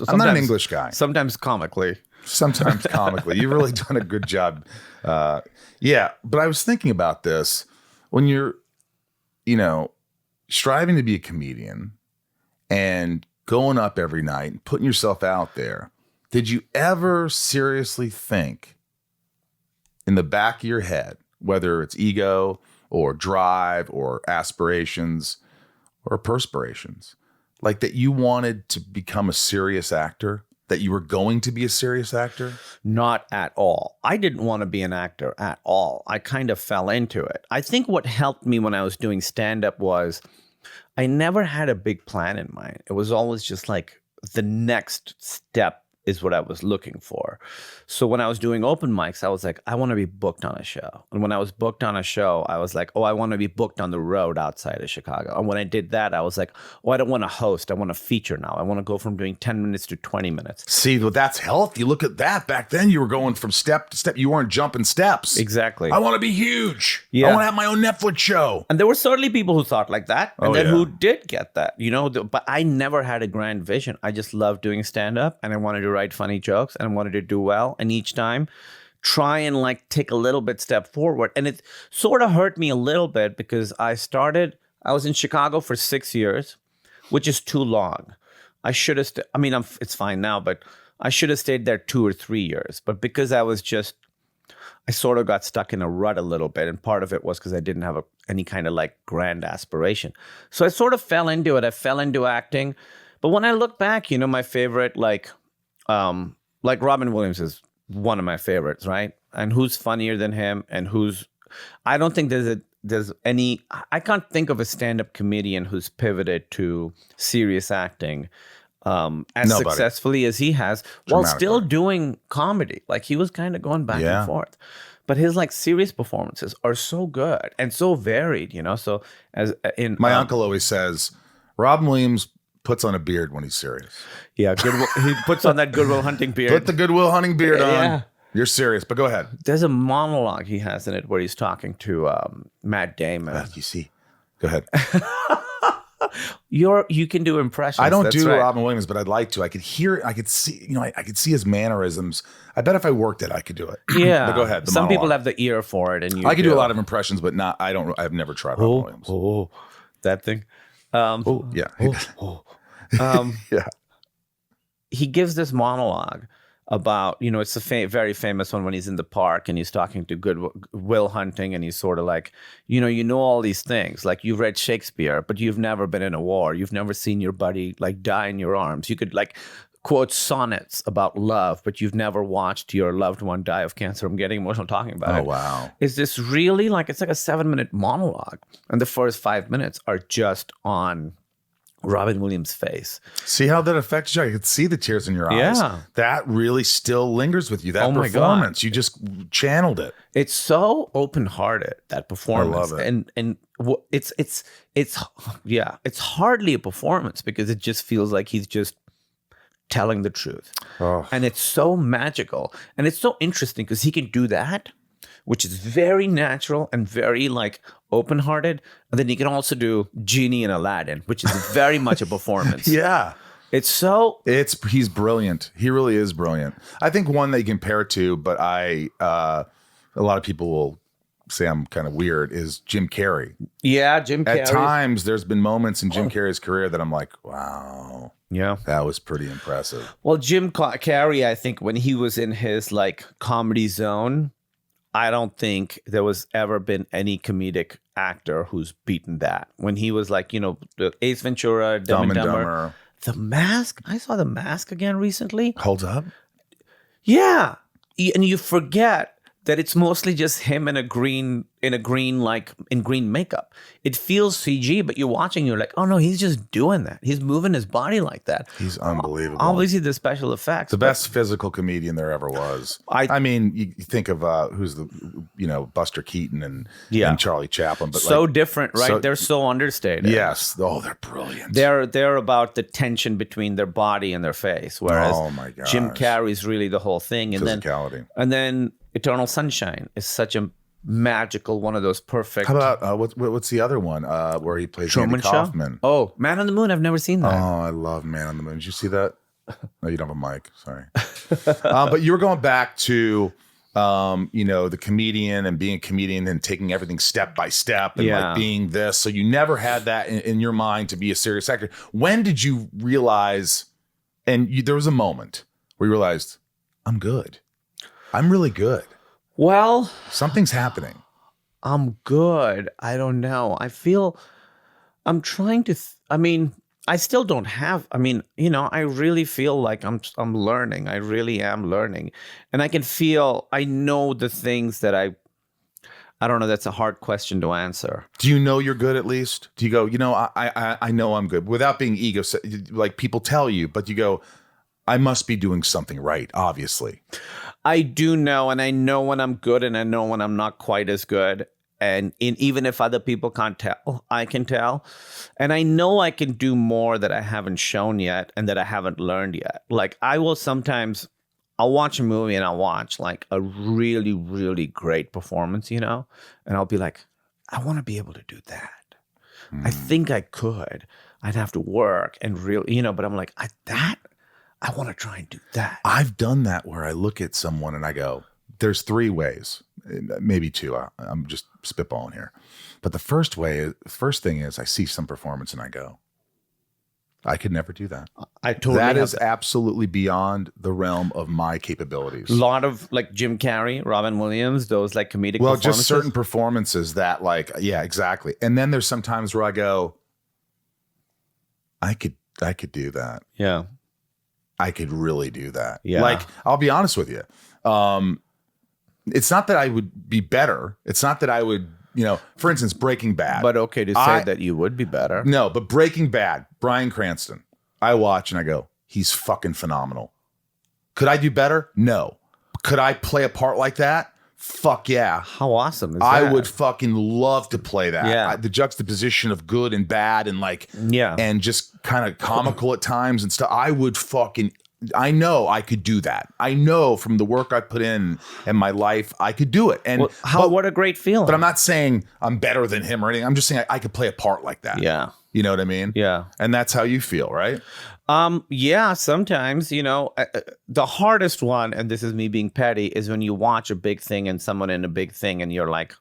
I'm not an English guy. Sometimes comically. You've really done a good job. Yeah. But I was thinking about this when you're, striving to be a comedian and going up every night and putting yourself out there. Did you ever seriously think in the back of your head, whether it's ego or drive or aspirations or perspirations, like that you wanted to become a serious actor, that you were going to be a serious actor? Not at all. I didn't want to be an actor at all. I kind of fell into it. I think what helped me when I was doing stand-up was I never had a big plan in mind. It was always just like the next step is what I was looking for. So when I was doing open mics, I was like, I want to be booked on a show. And when I was booked on a show, I was like, oh, I want to be booked on the road outside of Chicago. And when I did that, I was like, oh, I don't want to host. I want to feature now. I want to go from doing 10 minutes to 20 minutes. See, well, that's healthy. Look at that. Back then, you were going from step to step. You weren't jumping steps. Exactly. I want to be huge. Yeah. I want to have my own Netflix show. And there were certainly people who thought like that. And who did get that, but I never had a grand vision. I just loved doing stand-up and I wanted to write funny jokes and I wanted to do well. And each time try and like take a little bit step forward. And it sort of hurt me a little bit because I was in Chicago for 6 years, which is too long. I should have, it's fine now, but I should have stayed there 2 or 3 years. But because I was just I sort of got stuck in a rut a little bit, and part of it was because I didn't have any kind of like grand aspiration. So I sort of fell into it. I fell into acting, but when I look back, my favorite like Robin Williams is one of my favorites, right? And who's funnier than him? And I don't think there's any. I can't think of a stand-up comedian who's pivoted to serious acting as successfully as he has, while still doing comedy. Like he was kind of going back and forth, but his like serious performances are so good and so varied. So as in my uncle always says, Robin Williams puts on a beard when he's serious. Yeah, he puts on that Good Will Hunting beard. Put the Good Will Hunting beard on. Yeah. You're serious, but go ahead. There's a monologue he has in it where he's talking to Matt Damon. You see, go ahead. You can do impressions. I don't do Robin Williams, but I'd like to. I could hear, I could see, I could see his mannerisms. I bet if I worked it, I could do it. Yeah. But go ahead. Some people have the ear for it, and I could do a lot of impressions, but not. I've never tried Robin Williams. Oh, that thing. Yeah. Yeah. He gives this monologue about, it's a very famous one when he's in the park and he's talking to Good Will Hunting, and he's sort of like, you know all these things, like you've read Shakespeare, but you've never been in a war. You've never seen your buddy like die in your arms. You could like quote sonnets about love, but you've never watched your loved one die of cancer. I'm getting emotional talking about it. Oh, wow. Is this really it's like a 7-minute monologue, and the first 5 minutes are just on Robin Williams' face. See how that affects you? I could see the tears in your eyes. Yeah. That really still lingers with you. That performance, you just channeled it. It's so open-hearted, that performance. I love it. And it's hardly a performance because it just feels like he's just telling the truth. Oh. And it's so magical. And it's so interesting because he can do that, which is very natural and very like open-hearted. And then he can also do Genie and Aladdin, which is very much a performance. Yeah. He's brilliant. He really is brilliant. I think one that you compare it to, but a lot of people will say I'm kind of weird, is Jim Carrey. Yeah, Jim Carrey. At times, there's been moments in Jim Carrey's career that I'm like, wow. Yeah. That was pretty impressive. Well, Jim Carrey, I think when he was in his like comedy zone, I don't think there was ever been any comedic actor who's beaten that. When he was like, the Ace Ventura, Dumb and Dumber. The Mask. I saw The Mask again recently. Holds up? Yeah. And you forget that it's mostly just him in green makeup. It feels CG, but you're watching, you're like, oh no, he's just doing that. He's moving his body like that. He's unbelievable. Obviously, the special effects. The best physical comedian there ever was. I mean, you think of who's Buster Keaton and Charlie Chaplin, but so different, right? They're so understated. Yes. Oh, they're brilliant. They're about the tension between their body and their face, whereas Jim Carrey's really the whole thing. And physicality. And then Eternal Sunshine is such a magical, one of those perfect. How about what's the other one where he plays Andy Kaufman? Oh, Man on the Moon. I've never seen that. Oh, I love Man on the Moon. Did you see that? No, you don't have a mic. Sorry. But you were going back to the comedian and being a comedian and taking everything step by step and like being this. So you never had that in your mind to be a serious actor. When did you realize? And there was a moment where you realized, I'm good. I'm really good. Well, something's happening. I'm good. I don't know. I feel I'm trying to. I still don't have. I really feel like I'm learning. I really am learning, and I can feel. I know the things that I don't know. That's a hard question to answer. Do you know you're good at least? Do you go? I know I'm good without being ego. Like people tell you, but you go. I must be doing something right, obviously. I do know, and I know when I'm good, and I know when I'm not quite as good. And even if other people can't tell, I can tell. And I know I can do more that I haven't shown yet and that I haven't learned yet. Like I'll watch a movie and I'll watch like a really, really great performance, and I'll be like, I want to be able to do that. I think I could. I'd have to work and really, but I'm like, I want to try and do that. I've done that where I look at someone and I go, there's 3 ways, maybe 2. I'm just spitballing here. But the first thing is I see some performance and I go, I could never do that. I totally That have is absolutely beyond the realm of my capabilities. a lot of like Jim Carrey, Robin Williams, those like comedic Well, performances. just certain performances that like, yeah, exactly. And then there's some times where I go, I could do that. Yeah. I could really do that. Yeah. Like, I'll be honest with you. It's not that I would be better. It's not that I would, for instance, Breaking Bad. But okay to say that you would be better. No, but Breaking Bad, Bryan Cranston, I watch and I go, he's fucking phenomenal. Could I do better? No. Could I play a part like that? Fuck yeah. How awesome is that? I would fucking love to play that. Yeah. The juxtaposition of good and bad and like, Yeah. and just kind of comical at times and stuff. I know I could do that. I know from the work I put in my life, I could do it. And what a great feeling. But I'm not saying I'm better than him or anything. I'm just saying I could play a part like that. Yeah. You know what I mean? Yeah. And that's how you feel, right? Yeah, sometimes, the hardest one, and this is me being petty, is when you watch a big thing and someone in a big thing and you're like,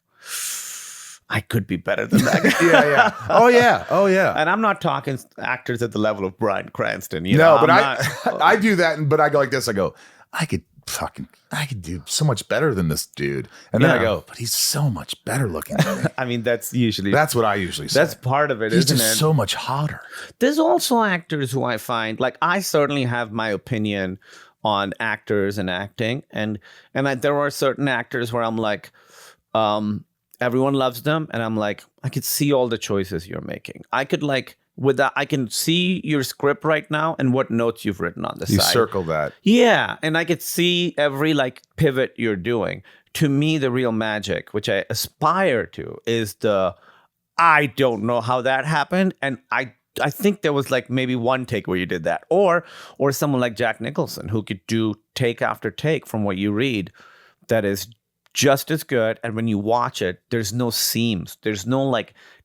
I could be better than that guy. Yeah. Oh, yeah. And I'm not talking actors at the level of Bryan Cranston. But I do that, but I go like this. I go, I could do so much better than this dude. And then I go, but he's so much better looking than me. I mean, that's what I usually say. That's part of it, he's isn't just it? so much hotter. There's also actors who I find, like, I certainly have my opinion on actors and acting. And there are certain actors where I'm like, everyone loves them. And I'm like, I could see all the choices you're making. I could I can see your script right now and what notes you've written on the side. You circle that. Yeah. And I could see every pivot you're doing. To me, the real magic, which I aspire to, is I don't know how that happened. And I think there was maybe one take where you did that. Or someone like Jack Nicholson who could do take after take from what you read that is just as good. And when you watch it, there's no seams. There's no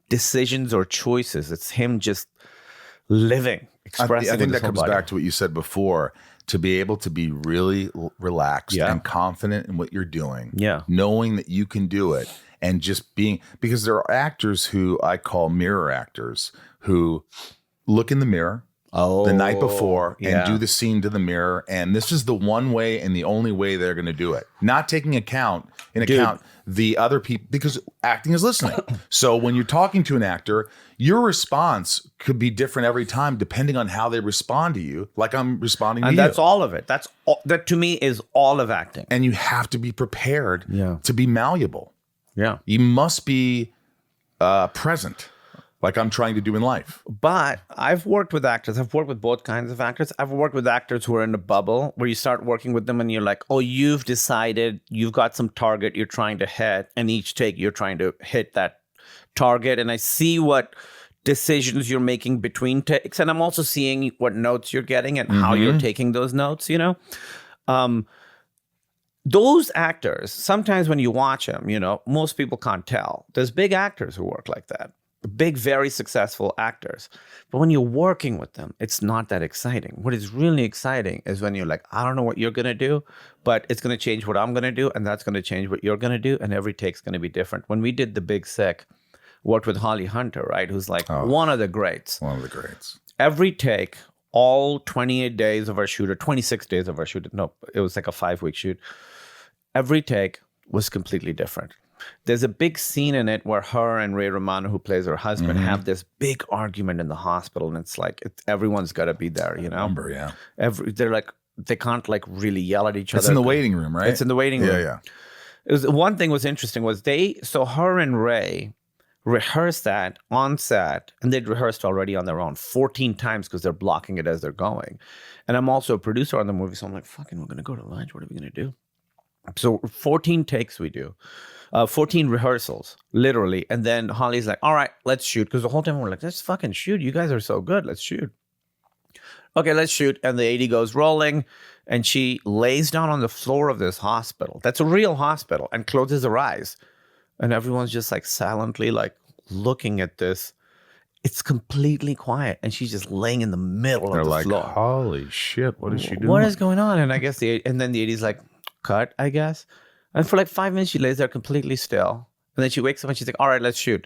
decisions or choices. It's him just living, expressing. I think that comes back to what you said before, to be able to be really relaxed and confident in what you're doing. Yeah. Knowing that you can do it and just being, because there are actors who I call mirror actors who look in the mirror the night before and do the scene to the mirror. And this is the one way and the only way they're going to do it. Not taking account the other people, because acting is listening. So when you're talking to an actor, your response could be different every time depending on how they respond to you. Like I'm responding to you. And that's all of it. That to me is all of acting. And you have to be prepared to be malleable. Yeah. You must be present, like I'm trying to do in life. But I've worked with actors. I've worked with both kinds of actors. I've worked with actors who are in a bubble where you start working with them and you're like, oh, you've decided you've got some target you're trying to hit. And each take you're trying to hit that target. And I see what decisions you're making between takes. And I'm also seeing what notes you're getting and how you're taking those notes, Those actors, sometimes when you watch them, most people can't tell. There's big actors who work like that. Big, very successful actors. But when you're working with them, it's not that exciting. What is really exciting is when you're like, I don't know what you're going to do, but it's going to change what I'm going to do, and that's going to change what you're going to do, and every take's going to be different. When we did The Big Sick, worked with Holly Hunter, right, who's one of the greats. One of the greats. Every take, all 28 days of our shoot, or 26 days of our shoot, no, it was like a 5-week shoot. Every take was completely different. There's a big scene in it where her and Ray Romano, who plays her husband, have this big argument in the hospital, and it's everyone's got to be there, Remember, yeah. They can't really yell at each other. It's in the waiting room, right? It's in the waiting room. Yeah. One thing was interesting was her and Ray rehearsed that on set, and they'd rehearsed already on their own 14 times because they're blocking it as they're going. And I'm also a producer on the movie, so I'm like, fucking, we're going to go to lunch. What are we going to do? So 14 takes we do. 14 rehearsals, literally. And then Holly's like, all right, let's shoot. Because the whole time we're like, let's fucking shoot. You guys are so good. Let's shoot. Okay, let's shoot. And the AD goes rolling. And she lays down on the floor of this hospital. That's a real hospital. And closes her eyes. And everyone's just silently looking at this. It's completely quiet. And she's just laying in the middle of the floor. Holy shit, what is she doing? What is going on? And I guess then the AD's like, cut, I guess. And for 5 minutes, she lays there completely still. And then she wakes up and she's like, all right, let's shoot.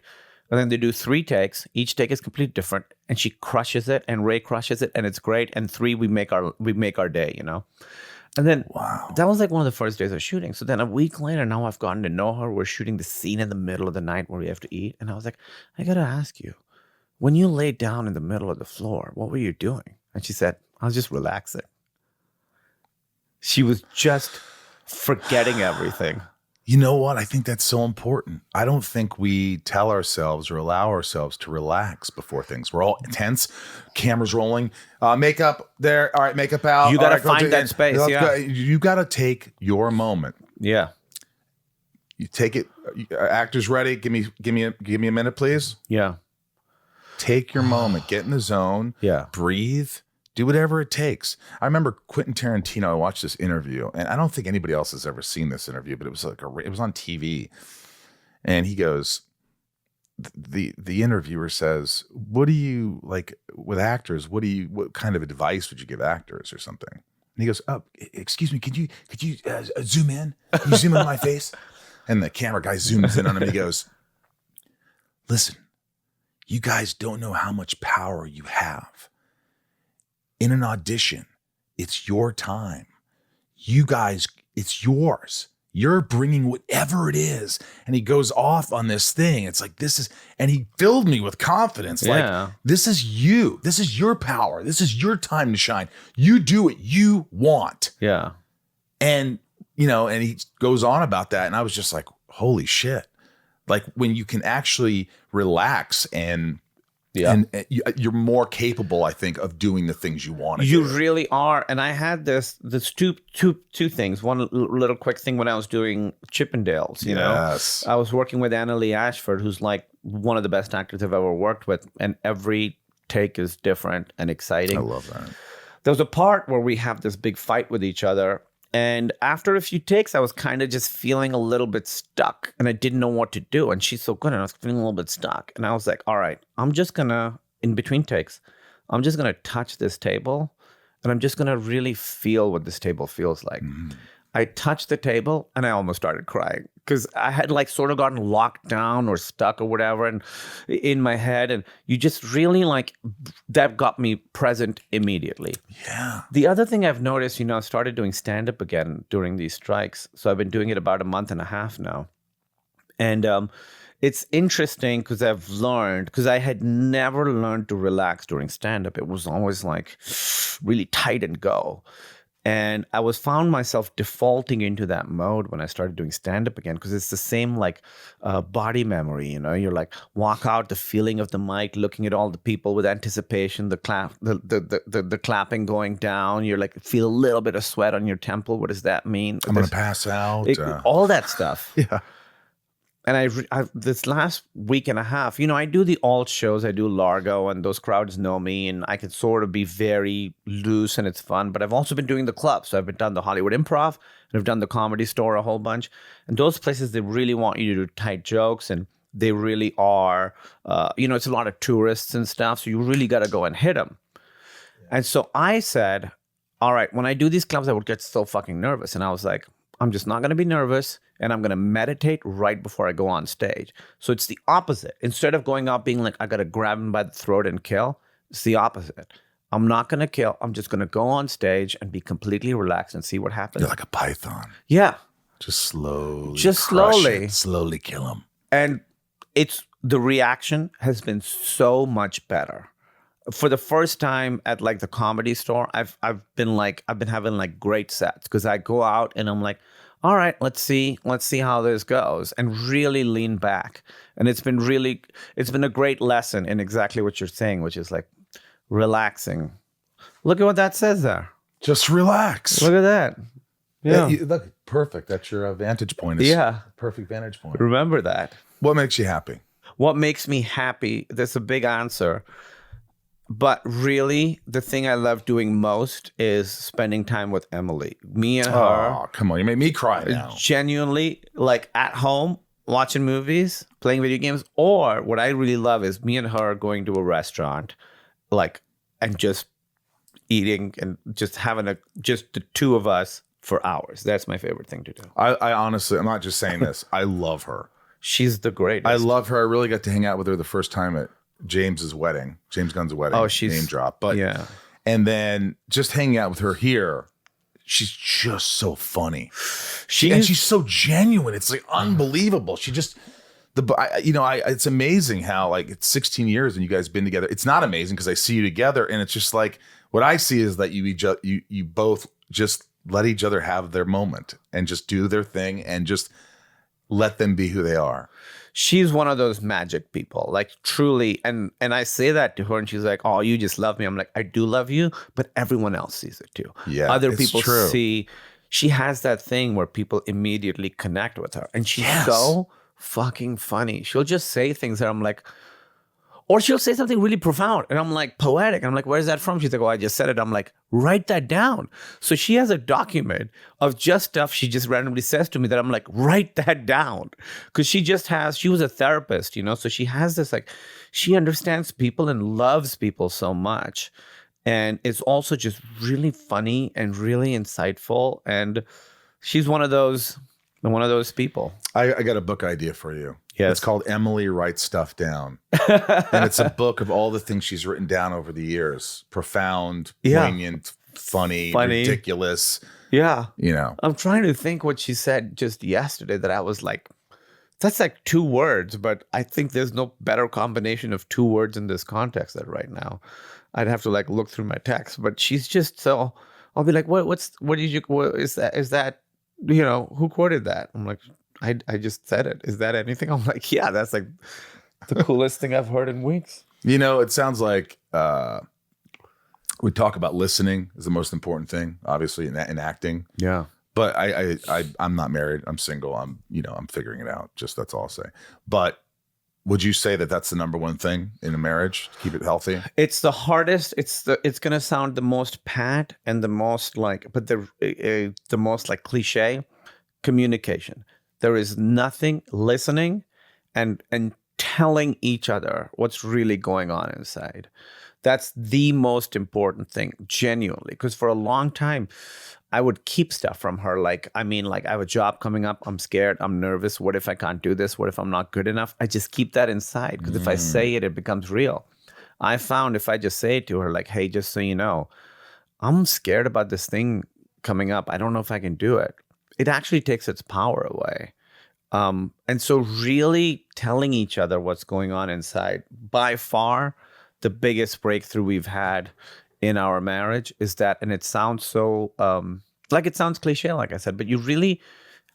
And then they do 3 takes. Each take is completely different. And she crushes it, and Ray crushes it, and it's great. And 3, we make our day, you know? And then that was like one of the first days of shooting. So then a week later, now I've gotten to know her. We're shooting the scene in the middle of the night where we have to eat. And I was like, I got to ask you, when you laid down in the middle of the floor, what were you doing? And she said, I was just relaxing. She was just forgetting everything. You know what? I think that's so important. I don't think we tell ourselves or allow ourselves to relax before things. We're all tense, cameras rolling, makeup there. All right, makeup out. You got to find that space. Yeah. You got to take your moment. Yeah. You take it. Actors ready? Give me a minute, please. Yeah. Take your moment. Get in the zone. Yeah. Breathe. Do whatever it takes. I remember Quentin Tarantino. I watched this interview, and I don't think anybody else has ever seen this interview, but it was like it was on TV. And he goes, the interviewer says, "What do you like with actors? What kind of advice would you give actors or something?" And he goes, "Oh, excuse me, could you zoom in? Can you zoom in on my face?" And the camera guy zooms in on him. And he goes, "Listen, you guys don't know how much power you have. In an audition, it's your time. You guys, it's yours. You're bringing whatever it is." And he goes off on this thing. It's like, this is, and he filled me with confidence. Yeah. Like, this is you. This is your power. This is your time to shine. You do what you want. Yeah. And, and he goes on about that. And I was just like, holy shit. Like when you can actually relax and you're more capable, I think, of doing the things you want to do. You really are. And I had this two things. One little quick thing when I was doing Chippendales, you know, I was working with Anna Lee Ashford, who's like one of the best actors I've ever worked with. And every take is different and exciting. I love that. There was a part where we have this big fight with each other. And after a few takes, I was kind of just feeling a little bit stuck and I didn't know what to do. And she's so good. And I was feeling a little bit stuck. And I was like, all right, I'm just going to, in between takes, I'm just going to touch this table and I'm just going to really feel what this table feels like. Mm-hmm. I touched the table and I almost started crying because I had like sort of gotten locked down or stuck or whatever and in my head. And you just really like, that got me present immediately. Yeah. The other thing I've noticed, I started doing stand-up again during these strikes. So I've been doing it about a month and a half now. And it's interesting because I've learned, because I had never learned to relax during stand-up. It was always like really tight and go. And I found myself defaulting into that mode when I started doing stand-up again, because it's the same like body memory, You're like walk out, the feeling of the mic, looking at all the people with anticipation, the clap, the clapping going down. You're like feel a little bit of sweat on your temple. What does that mean? I'm gonna pass out. All that stuff. Yeah. And I this last week and a half, I do the alt shows, I do Largo, and those crowds know me, and I can sort of be very loose and it's fun. But I've also been doing the clubs. So I've done the Hollywood Improv, and I've done the Comedy Store a whole bunch. And those places, they really want you to do tight jokes, and they really are, it's a lot of tourists and stuff. So you really got to go and hit them. Yeah. And so I said, all right, when I do these clubs, I would get so fucking nervous. And I was like, I'm just not going to be nervous. And I'm going to meditate right before I go on stage. So it's the opposite. Instead of going out being like, I got to grab him by the throat and kill, it's the opposite. I'm not going to kill. I'm just going to go on stage and be completely relaxed and see what happens. You're like a python. Yeah. Just slowly. Slowly kill him. And the reaction has been so much better. For the first time at like the Comedy Store, I've been having like great sets because I go out and I'm like, all right, let's see how this goes, and really lean back. And it's been a great lesson in exactly what you're saying, which is like relaxing. Look at what that says there. Just relax. Look at that. Yeah. Look, perfect. That's your vantage point. Perfect vantage point. Remember that. What makes you happy? What makes me happy? That's a big answer. But really, the thing I love doing most is spending time with Emily. Me and her. Oh, come on. You made me cry now. Genuinely, like at home, watching movies, playing video games. Or what I really love is me and her going to a restaurant, and just eating and just having just the two of us for hours. That's my favorite thing to do. I honestly, I'm not just saying this. I love her. She's the greatest. I love her. I really got to hang out with her the first time at James Gunn's wedding. Oh, she's name drop. But yeah. And then just hanging out with her here, she's just so funny. She's so genuine. It's like unbelievable. She just it's amazing how like it's 16 years and you guys been together. It's not amazing because I see you together and it's just like what I see is that you both just let each other have their moment and just do their thing and just let them be who they are. She's one of those magic people, like truly. And I say that to her and she's like, oh, you just love me. I'm like, I do love you, but everyone else sees it too. Yeah, other people see. She has that thing where people immediately connect with her. And she's so fucking funny. She'll just say things that I'm like, or she'll say something really profound. And I'm like, poetic. I'm like, where's that from? She's like, oh, I just said it. I'm like, write that down. So she has a document of just stuff she just randomly says to me that I'm like, write that down. Because she was a therapist, so she has this like, she understands people and loves people so much. And it's also just really funny and really insightful. And she's one of those people. I got a book idea for you. Yes. It's called Emily Writes Stuff Down. And it's a book of all the things she's written down over the years. Profound, poignant, funny, ridiculous. Yeah. I'm trying to think what she said just yesterday that I was like, that's like 2 words, but I think there's no better combination of 2 words in this context than right now. I'd have to like look through my text, but she's just so, I'll be like, what is that, who quoted that? I'm like, I just said it. Is that anything? I'm like, yeah, that's like the coolest thing I've heard in weeks. It sounds like we talk about listening is the most important thing, obviously, in acting. Yeah. But I'm not married. I'm single. I'm figuring it out. Just that's all I'll say. But would you say that that's the number one thing in a marriage to keep it healthy? It's the hardest. It's going to sound the most pat and the most like, but the most like cliche, communication. There is nothing listening and telling each other what's really going on inside. That's the most important thing, genuinely. Because for a long time, I would keep stuff from her. I have a job coming up. I'm scared. I'm nervous. What if I can't do this? What if I'm not good enough? I just keep that inside because if I say it, it becomes real. I found if I just say it to her, like, hey, just so you know, I'm scared about this thing coming up. I don't know if I can do it. It actually takes its power away. And so really telling each other what's going on inside, by far, the biggest breakthrough we've had in our marriage is that, and it sounds so, it sounds cliche, like I said, but you really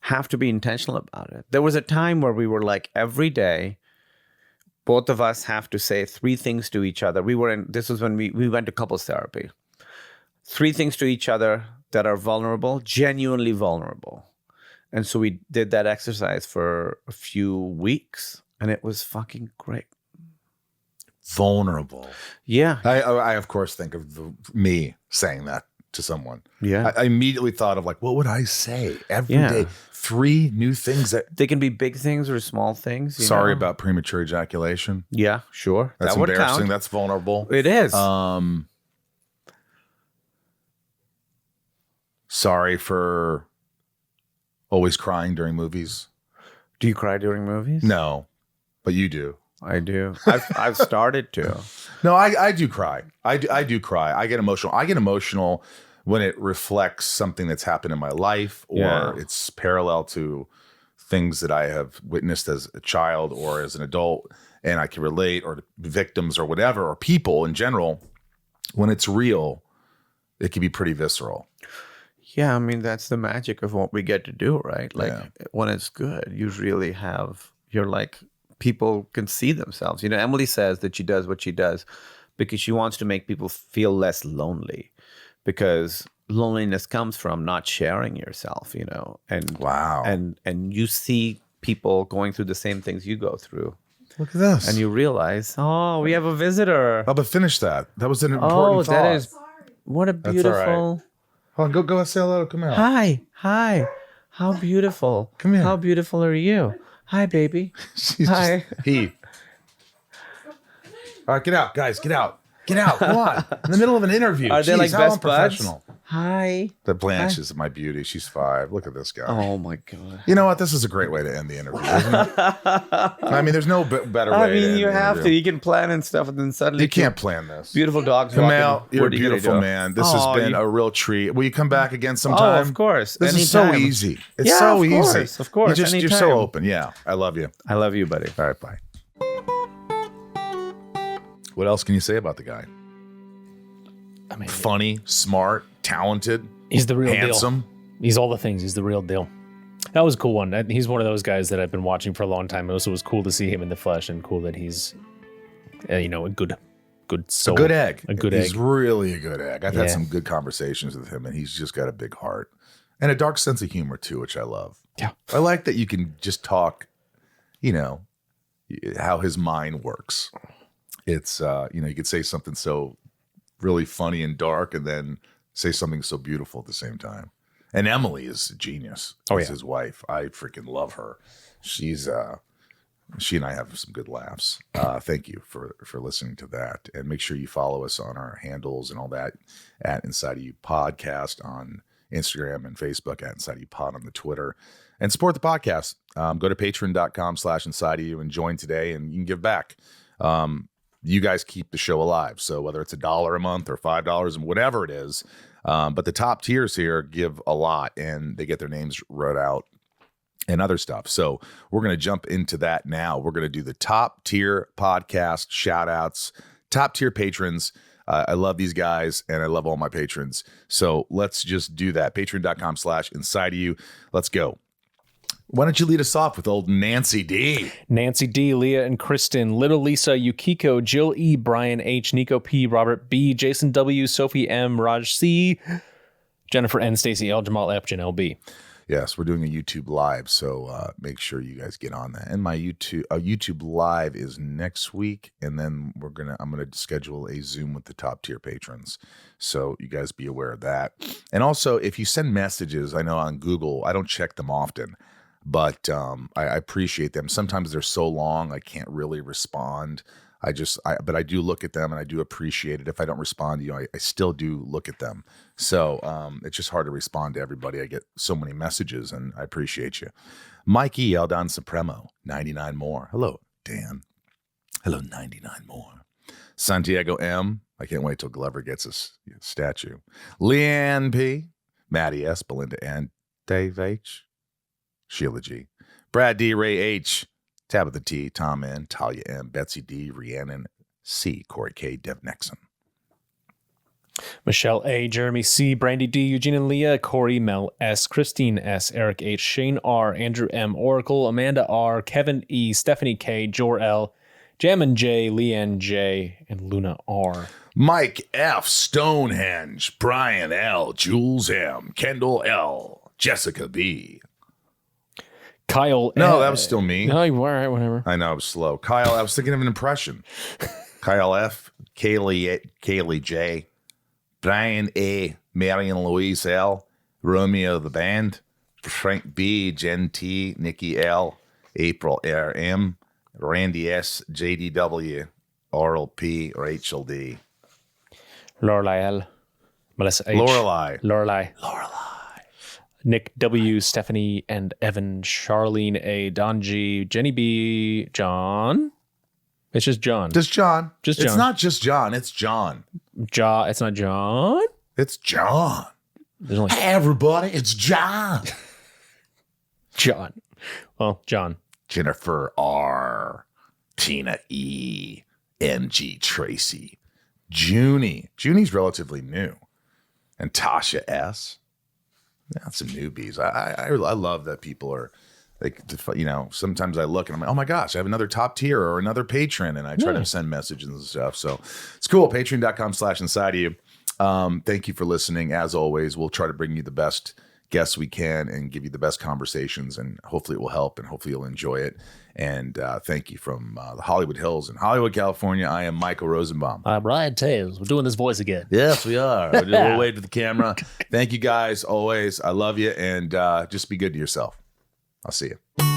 have to be intentional about it. There was a time where we were like, every day, both of us have to say 3 things to each other. This was when we went to couples therapy. 3 things to each other that are vulnerable, genuinely vulnerable. And so we did that exercise for a few weeks, and it was fucking great. Vulnerable. Yeah. I of course think of me saying that to someone. Yeah. I immediately thought of like, what would I say every day? 3 new things that they can be big things or small things. Sorry about premature ejaculation. Yeah, sure. That's embarrassing. That's vulnerable. It is. Sorry for always crying during movies. Do you cry during movies? No, but you do. I do. I've started to. No, I do cry. I do cry. I get emotional. I get emotional when it reflects something that's happened in my life, or it's parallel to things that I have witnessed as a child or as an adult, and I can relate, or victims or whatever, or people in general. When it's real, it can be pretty visceral. Yeah, I mean, that's the magic of what we get to do, right? Like when it's good, you really you're like, people can see themselves. Emily says that she does what she does because she wants to make people feel less lonely, because loneliness comes from not sharing yourself, and wow. And you see people going through the same things you go through. Look at this. And you realize, oh, we have a visitor. Oh, but finish that. That was an important thought. That is, what a beautiful. Hold on, go say hello. Come out. Hi. How beautiful. Come here. How beautiful are you? Hi, baby. Hi. All right, get out, guys. Get out. Get out. Come on. In the middle of an interview. Are they Jeez, like how best buds? unprofessional. Hi. The Blanche is my beauty. She's 5. Look at this guy. Oh my god. You know what? This is a great way to end the interview, isn't it? I mean, there's no better way. I to mean, end you the have to. interview. You can plan and stuff, and then suddenly You can't plan this. beautiful dogs. Kumail, walking. you're a What are you gonna beautiful do? man. This has Oh, been you- a real treat. Will you come back again Oh, sometime? of course. This is so Anytime. easy. It's Yeah, so of easy. course, of course, You're anytime. so open. Yeah. I love you. I love you, buddy. All right. Bye. What else can you say about the guy? I mean, Funny, smart, talented, he's the real handsome. deal. He's all the things. He's the real deal. That was a cool one. He's one of those guys that I've been watching for a long time. It also was cool to see him in the flesh, and cool that he's, a good soul. A good egg. A good He's egg. really a good egg. I've had Yeah. some good conversations with him, and he's just got a big heart and a dark sense of humor too, which I love. Yeah. I like that you can just talk, how his mind works. It's, you could say something so really funny and dark and then say something so beautiful at the same time. And Emily is a genius. Oh, She's yeah. his wife. I freaking love her. She's, she and I have some good laughs. Thank you for listening to that. And make sure you follow us on our handles and all that at Inside of You Podcast on Instagram and Facebook, at Inside of You Pod on the Twitter. And support the podcast. Go to patreon.com/Inside of You and join today, and you can give back. You guys keep the show alive. So whether it's $1 a month or $5 and whatever it is, but the top tiers here give a lot, and they get their names wrote out and other stuff. So we're going to jump into that now. We're going to do the top tier podcast shout outs, top tier patrons. I love these guys, and I love all my patrons. So let's just do that. Patreon.com/Inside of You. Let's go. Why don't you lead us off with old Nancy D? Nancy D, Leah and Kristen, Little Lisa, Yukiko, Jill E, Brian H, Nico P, Robert B, Jason W, Sophie M, Raj C, Jennifer N, Stacy L, Jamal F, Janelle B. Yes, we're doing a YouTube live, so make sure you guys get on that. And my YouTube live is next week, and then I'm gonna schedule a Zoom with the top tier patrons, so you guys be aware of that. And also, if you send messages, I know on Google, I don't check them often, but I appreciate them. Sometimes they're so long I can't really respond. But I do look at them, and I do appreciate it. If I don't respond to you, I still do look at them. So it's just hard to respond to everybody. I get so many messages, and I appreciate you. Mike E. Eldon Supremo, 99 more. Hello, Dan. Hello, 99 more. Santiago M. I can't wait till Glover gets his statue. Leanne P. Maddie S. Belinda N. Dave H. Sheila G. Brad D. Ray H. Tabitha T, Tom N, Talia M, Betsy D, Rhiannon C, Corey K, Dev Nexon. Michelle A, Jeremy C, Brandy D, Eugene and Leah, Corey, Mel S, Christine S, Eric H, Shane R, Andrew M, Oracle, Amanda R, Kevin E, Stephanie K, Jor L, Jammin J, Leanne J, and Luna R. Mike F, Stonehenge, Brian L, Jules M, Kendall L, Jessica B. Kyle. No, that was still me. No, all right, whatever. I know, I was slow. Kyle, I was thinking of an impression. Kyle F, Kaylee J, Brian A, Marion Louise L, Romeo the Band, Frank B, Jen T, Nikki L, April R M, Randy S, JDW, Oral P, Rachel D. Lorelai L, Melissa H. Lorelai. Nick W, Stephanie and Evan, Charlene A, Don G, Jenny B, John. It's just John. Just John. Just It's John. not just John. It's John. It's not John. It's John. There's only Hey, everybody. It's John. John. Well, John. Jennifer R. Tina E. MG Tracy. Junie's relatively new. And Tasha S. That's some newbies. I love that people are like, sometimes I look and I'm like, oh my gosh, I have another top tier or another patron, and I try to send messages and stuff. So it's cool. Patreon.com/Inside of You. Thank you for listening. As always, we'll try to bring you the best guests we can and give you the best conversations, and hopefully it will help, and hopefully you'll enjoy it. And thank you from the Hollywood Hills in Hollywood, California. I am Michael Rosenbaum. I'm Ryan Tails. We're doing this voice again. Yes, we are. We'll do a little wave to the camera. Thank you guys. Always. I love you. And just be good to yourself. I'll see you.